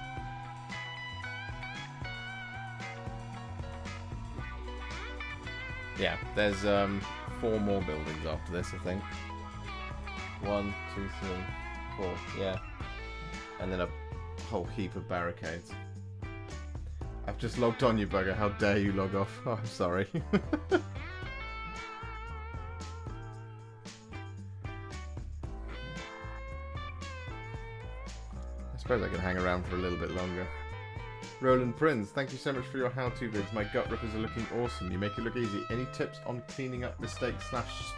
[SPEAKER 1] Yeah, there's 4 more buildings after this, I think. 1, 2, 3, 4. Yeah. And then a whole heap of barricades. I've just logged on, you bugger. How dare you log off? Oh, I'm sorry. I suppose I can hang around for a little bit longer. Roland Prince, thank you so much for your how-to vids. My gut rippers are looking awesome. You make it look easy. Any tips on cleaning up mistakes /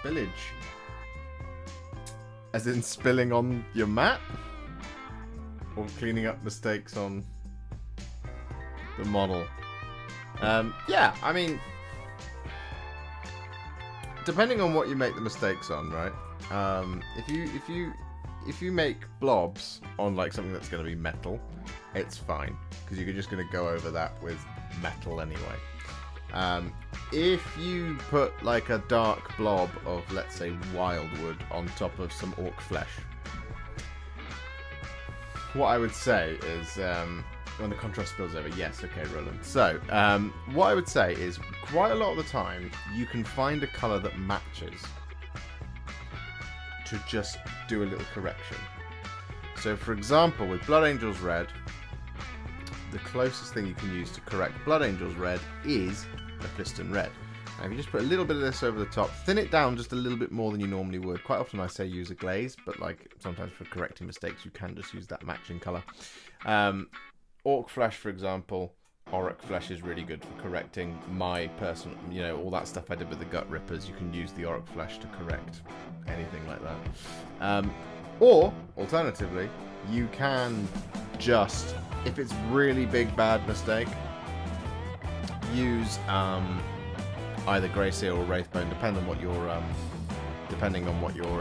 [SPEAKER 1] spillage? As in spilling on your mat? Or cleaning up mistakes on the model? Yeah, I mean, depending on what you make the mistakes on, right? If you make blobs on like something that's going to be metal, it's fine because you're just going to go over that with metal anyway. If you put like a dark blob of, let's say, wildwood on top of some orc flesh, what I would say is, when the contrast spills over, yes, okay, Roland. So, what I would say is, quite a lot of the time, you can find a colour that matches to just do a little correction. So, for example, with Blood Angels Red, the closest thing you can use to correct Blood Angels Red is Mephiston Red. Now, if you just put a little bit of this over the top, thin it down just a little bit more than you normally would. Quite often I say use a glaze, but like sometimes for correcting mistakes, you can just use that matching colour. Orc Flesh, for example, Auric Flesh is really good for correcting my personal, you know, all that stuff I did with the Gut Rippers. You can use the Auric Flesh to correct anything like that. Or, alternatively, you can just, if it's really big bad mistake, use either Grey Seal or Wraithbone, depending on what your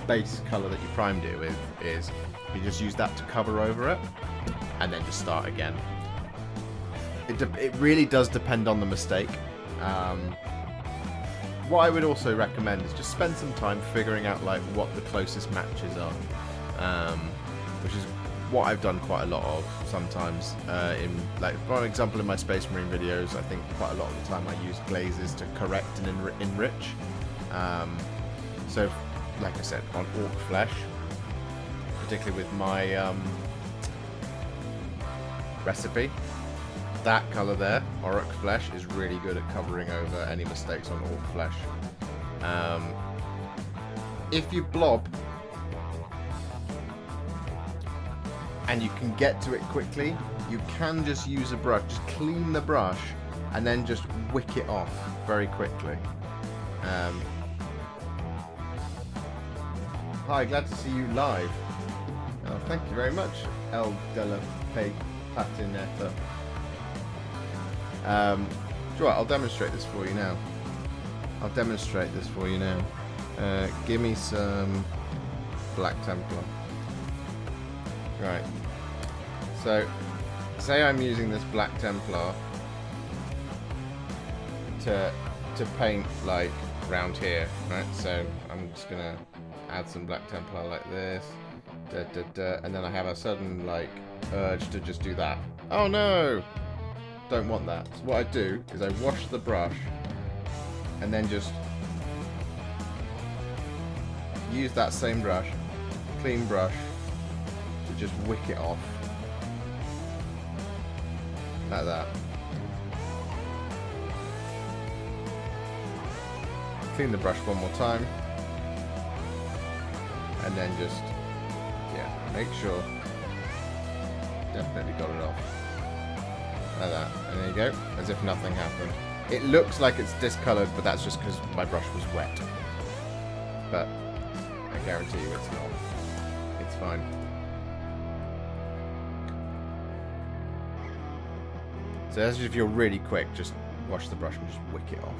[SPEAKER 1] base colour that you primed it with is. You just use that to cover over it, and then just start again. It really does depend on the mistake. what I would also recommend is just spend some time figuring out like what the closest matches are, which is what I've done quite a lot of sometimes. In like, for example, in my Space Marine videos, I think quite a lot of the time I use glazes to correct and enrich. So, like I said, on Orc Flesh, particularly with my recipe, that colour there, Orc Flesh, is really good at covering over any mistakes on Orc Flesh. If you blob and you can get to it quickly, you can just use a brush, just clean the brush and then just wick it off very quickly. Hi, glad to see you live. Oh, thank you very much, El Della Patinetta. Sure, I'll demonstrate this for you now. Give me some Black Templar. Right. So, say I'm using this Black Templar to paint like around here, right? So I'm just gonna add some Black Templar like this, and then I have a sudden like urge to just do that. Oh no! Don't want that. So what I do is I wash the brush and then just use that same brush, clean brush, to just wick it off. Like that. Clean the brush one more time. And then just, yeah, make sure. Definitely got it off. Like that. And there you go. As if nothing happened. It looks like it's discoloured, but that's just because my brush was wet. But I guarantee you it's not. It's fine. So as if you're really quick, just wash the brush and just wick it off.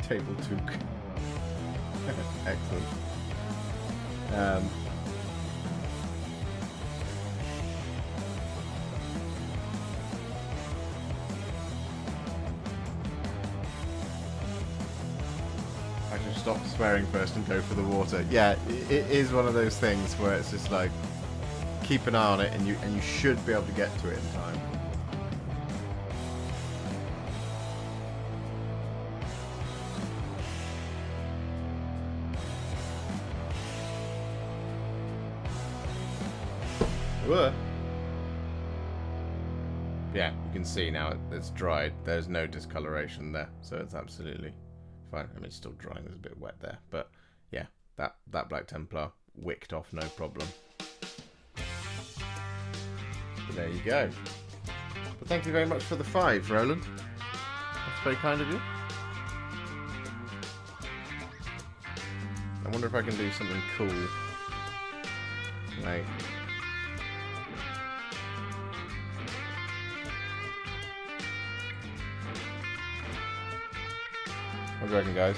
[SPEAKER 1] Table toque. Excellent. I should stop swearing first and go for the water. Yeah, it is one of those things where it's just like, keep an eye on it and you should be able to get to it in time. Yeah, you can see now it's dried. There's no discoloration there, so it's absolutely fine. I mean, it's still drying. There's a bit wet there, but yeah, that Black Templar wicked off, no problem. But there you go. But thank you very much for the 5, Roland. That's very kind of you. I wonder if I can do something cool. Like, what do you reckon, guys?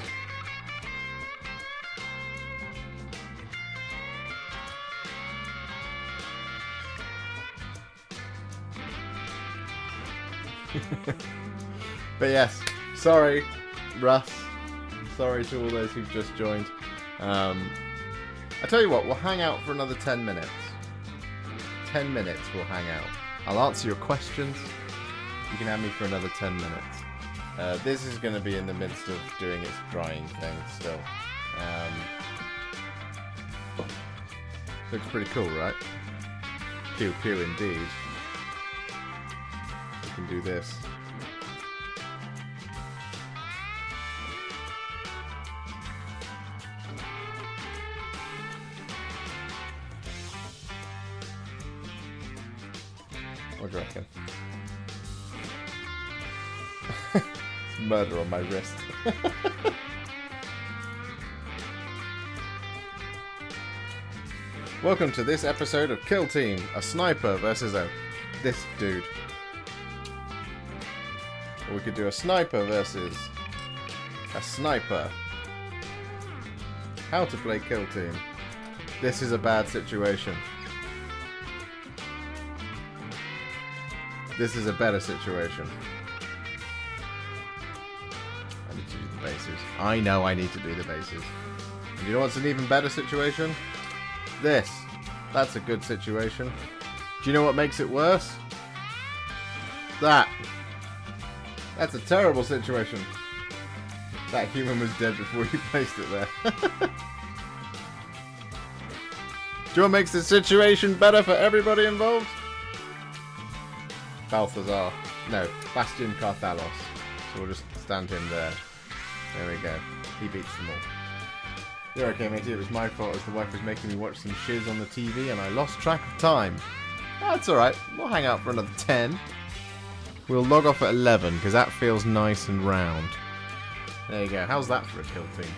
[SPEAKER 1] But yes, sorry, Russ. Sorry to all those who've just joined. I tell you what, we'll hang out for another 10 minutes. 10 minutes we'll hang out. I'll answer your questions. You can have me for another 10 minutes. This is going to be in the midst of doing its drying thing still. Looks pretty cool, right? Pew pew indeed. We can do this. What do you reckon? Murder on my wrist. Welcome to this episode of Kill Team, a sniper versus this dude. Or we could do a sniper versus a sniper. How to play Kill Team. This is a bad situation. This is a better situation. I need to do the bases. I know I need to do the bases. And you know what's an even better situation? This. That's a good situation. Do you know what makes it worse? That. That's a terrible situation. That human was dead before you placed it there. Do you know what makes the situation better for everybody involved? Balthazar. No, Bastion Carthalos. So we'll just stand him there. There we go. He beats them all. You're okay, matey. It was my fault as the wife was making me watch some shiz on the TV and I lost track of time. That's alright. We'll hang out for another 10. We'll log off at 11 because that feels nice and round. There you go. How's that for a kill team?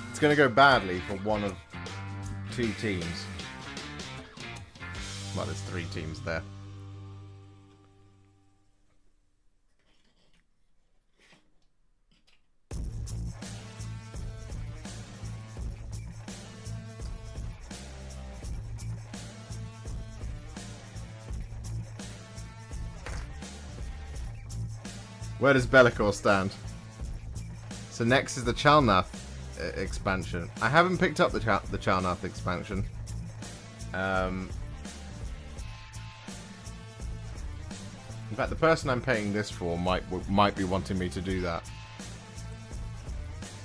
[SPEAKER 1] It's going to go badly for one of two teams. Well, there's 3 teams there. Where does Be'lakor stand? So next is the Chalnath expansion. I haven't picked up the Chalnath expansion. In fact, the person I'm paying this for might be wanting me to do that.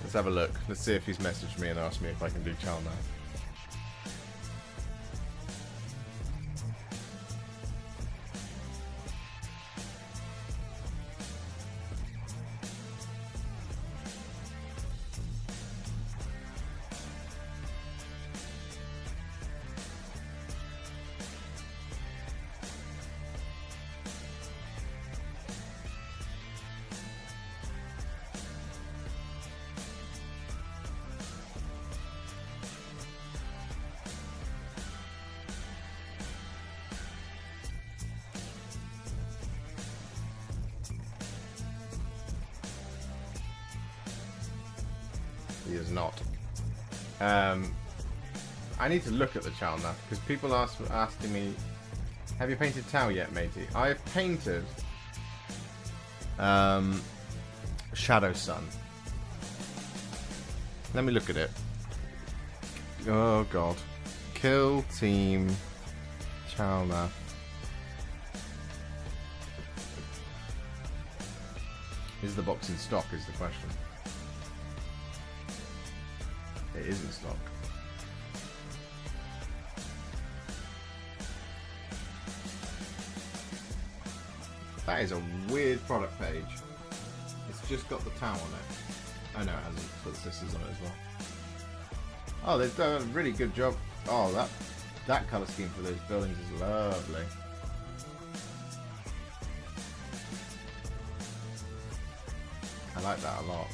[SPEAKER 1] Let's have a look. Let's see if he's messaged me and asked me if I can do Chalnath. He is not. I need to look at the Chalnath because people asking me, have you painted Tau yet, matey? I've painted Shadow Sun. Let me look at it. Oh god. Kill team Chalnath. Is the box in stock is the question. It is in stock. That is a weird product page. It's just got the Tau on it. Oh no, it hasn't. Put sisters on it as well. Oh, they've done a really good job. Oh, that colour scheme for those buildings is lovely. I like that a lot.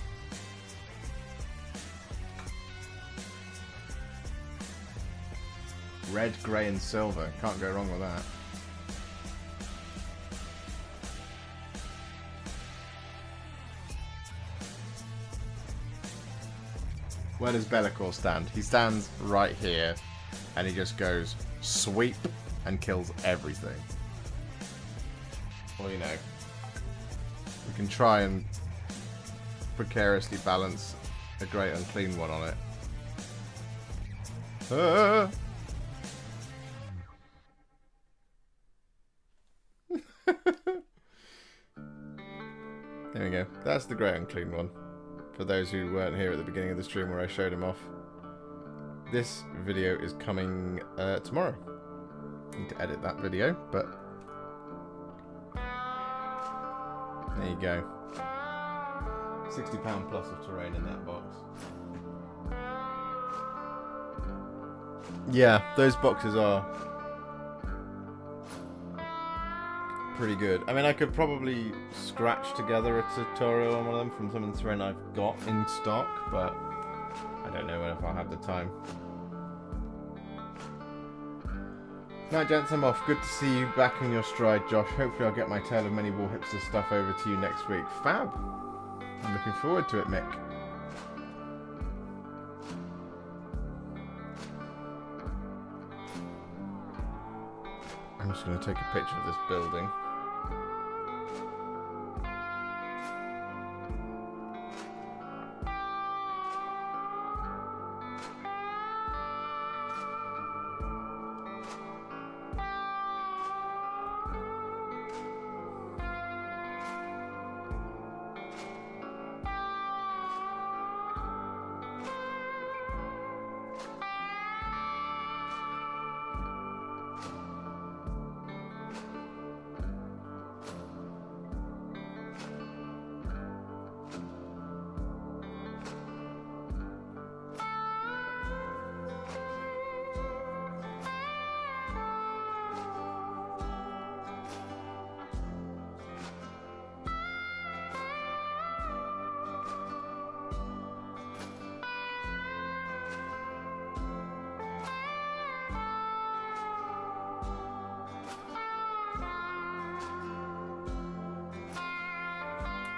[SPEAKER 1] Red, grey and silver. Can't go wrong with that. Where does Be'lakor stand? He stands right here and he just goes sweep and kills everything. Well, you know, we can try and precariously balance a Great Unclean One on it. There we go. That's the Great Unclean One. For those who weren't here at the beginning of the stream where I showed him off. This video is coming tomorrow. Need to edit that video, but there you go. £60 plus of terrain in that box. Yeah, those boxes are pretty good. I mean, I could probably scratch together a tutorial on one of them from some of the terrain I've got in stock, but I don't know if I'll have the time. Night, gents, I'm off. Good to see you back in your stride, Josh. Hopefully I'll get my Tale of Many Warhipster stuff over to you next week. Fab. I'm looking forward to it, Mick. I'm just going to take a picture of this building.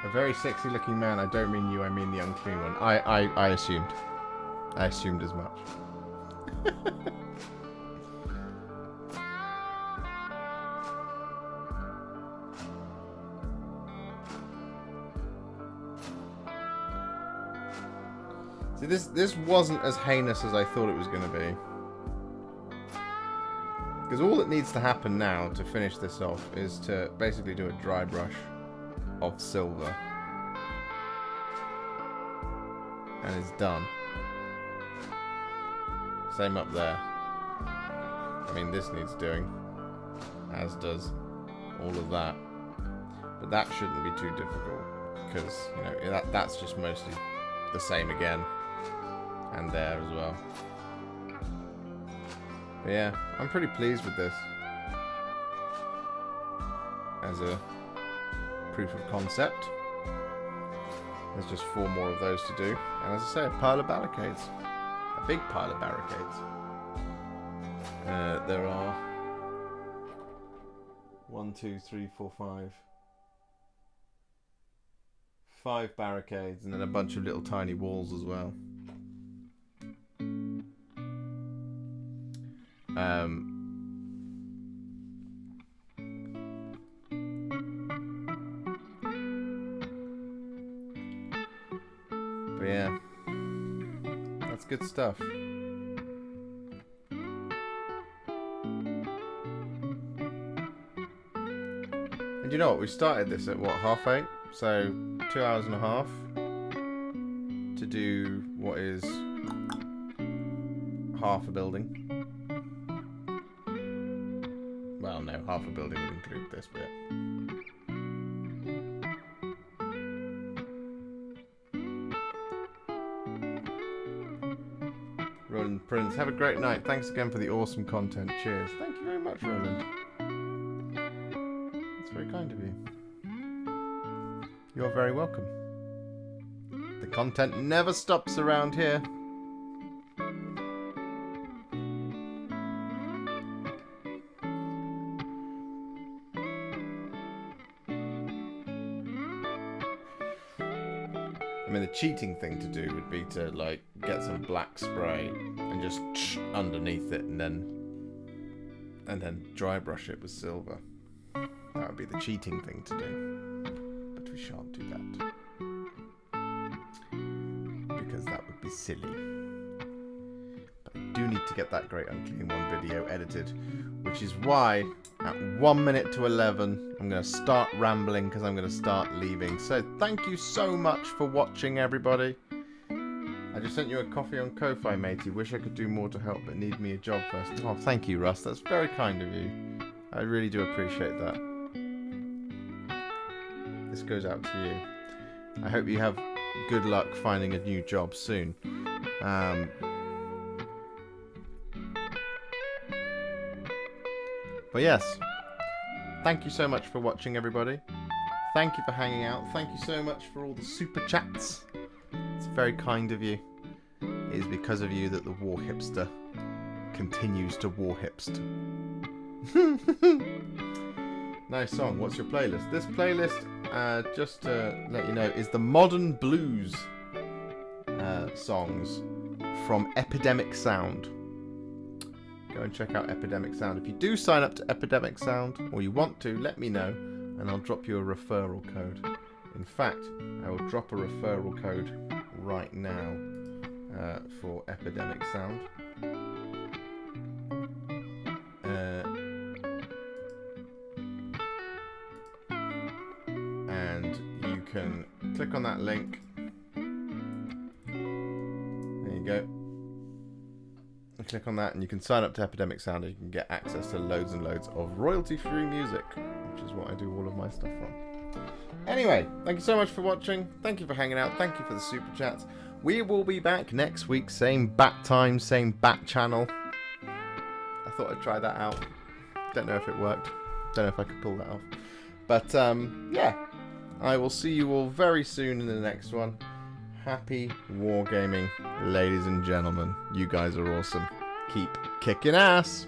[SPEAKER 1] A very sexy looking man. I don't mean you, I mean the unclean one. I assumed. I assumed as much. See, this wasn't as heinous as I thought it was going to be. Because all that needs to happen now to finish this off is to basically do a dry brush of silver, and it's done. Same up there. I mean, this needs doing, as does all of that, but that shouldn't be too difficult because, you know, that's just mostly the same again, and there as well. But yeah, I'm pretty pleased with this as a proof of concept. There's just 4 more of those to do, and as I say, a pile of barricades, a big pile of barricades. There are 1, 2, 3, 4, 5 barricades, and then a bunch of little tiny walls as well. But yeah, that's good stuff. And you know what? We started this at what, 8:30? So 2 hours and a half to do what is half a building. Well, no, half a building would include this bit. Roland Prince, have a great night. Thanks again for the awesome content. Cheers. Thank you very much, Roland. That's very kind of you. You're very welcome. The content never stops around here. I mean, the cheating thing to do would be to, like, get some black spray and just underneath it, and then dry brush it with silver. That would be the cheating thing to do, but we shan't do that because that would be silly. But I do need to get that Great Unclean One video edited, which is why at 1 minute to 11 I'm going to start rambling because I'm going to start leaving. So thank you so much for watching, everybody. I just sent you a coffee on Ko-Fi, matey. Wish I could do more to help, but need me a job first. Oh, thank you, Russ. That's very kind of you. I really do appreciate that. This goes out to you. I hope you have good luck finding a new job soon. But yes, thank you so much for watching, everybody. Thank you for hanging out. Thank you so much for all the super chats. It's very kind of you. It is because of you that the Warhipster continues to Warhipster. Nice song. What's your playlist? This playlist, just to let you know, is the modern blues songs from Epidemic Sound. Go and check out Epidemic Sound. If you do sign up to Epidemic Sound, or you want to, let me know, and I'll drop you a referral code. In fact, I will drop a referral code right now for Epidemic Sound. And you can click on that link. There you go. And click on that and you can sign up to Epidemic Sound and you can get access to loads and loads of royalty-free music, which is what I do all of my stuff from. Anyway, thank you so much for watching. Thank you for hanging out. Thank you for the super chats. We will be back next week. Same bat time, same bat channel. I thought I'd try that out. Don't know if it worked. Don't know if I could pull that off. But, yeah. I will see you all very soon in the next one. Happy wargaming, ladies and gentlemen. You guys are awesome. Keep kicking ass.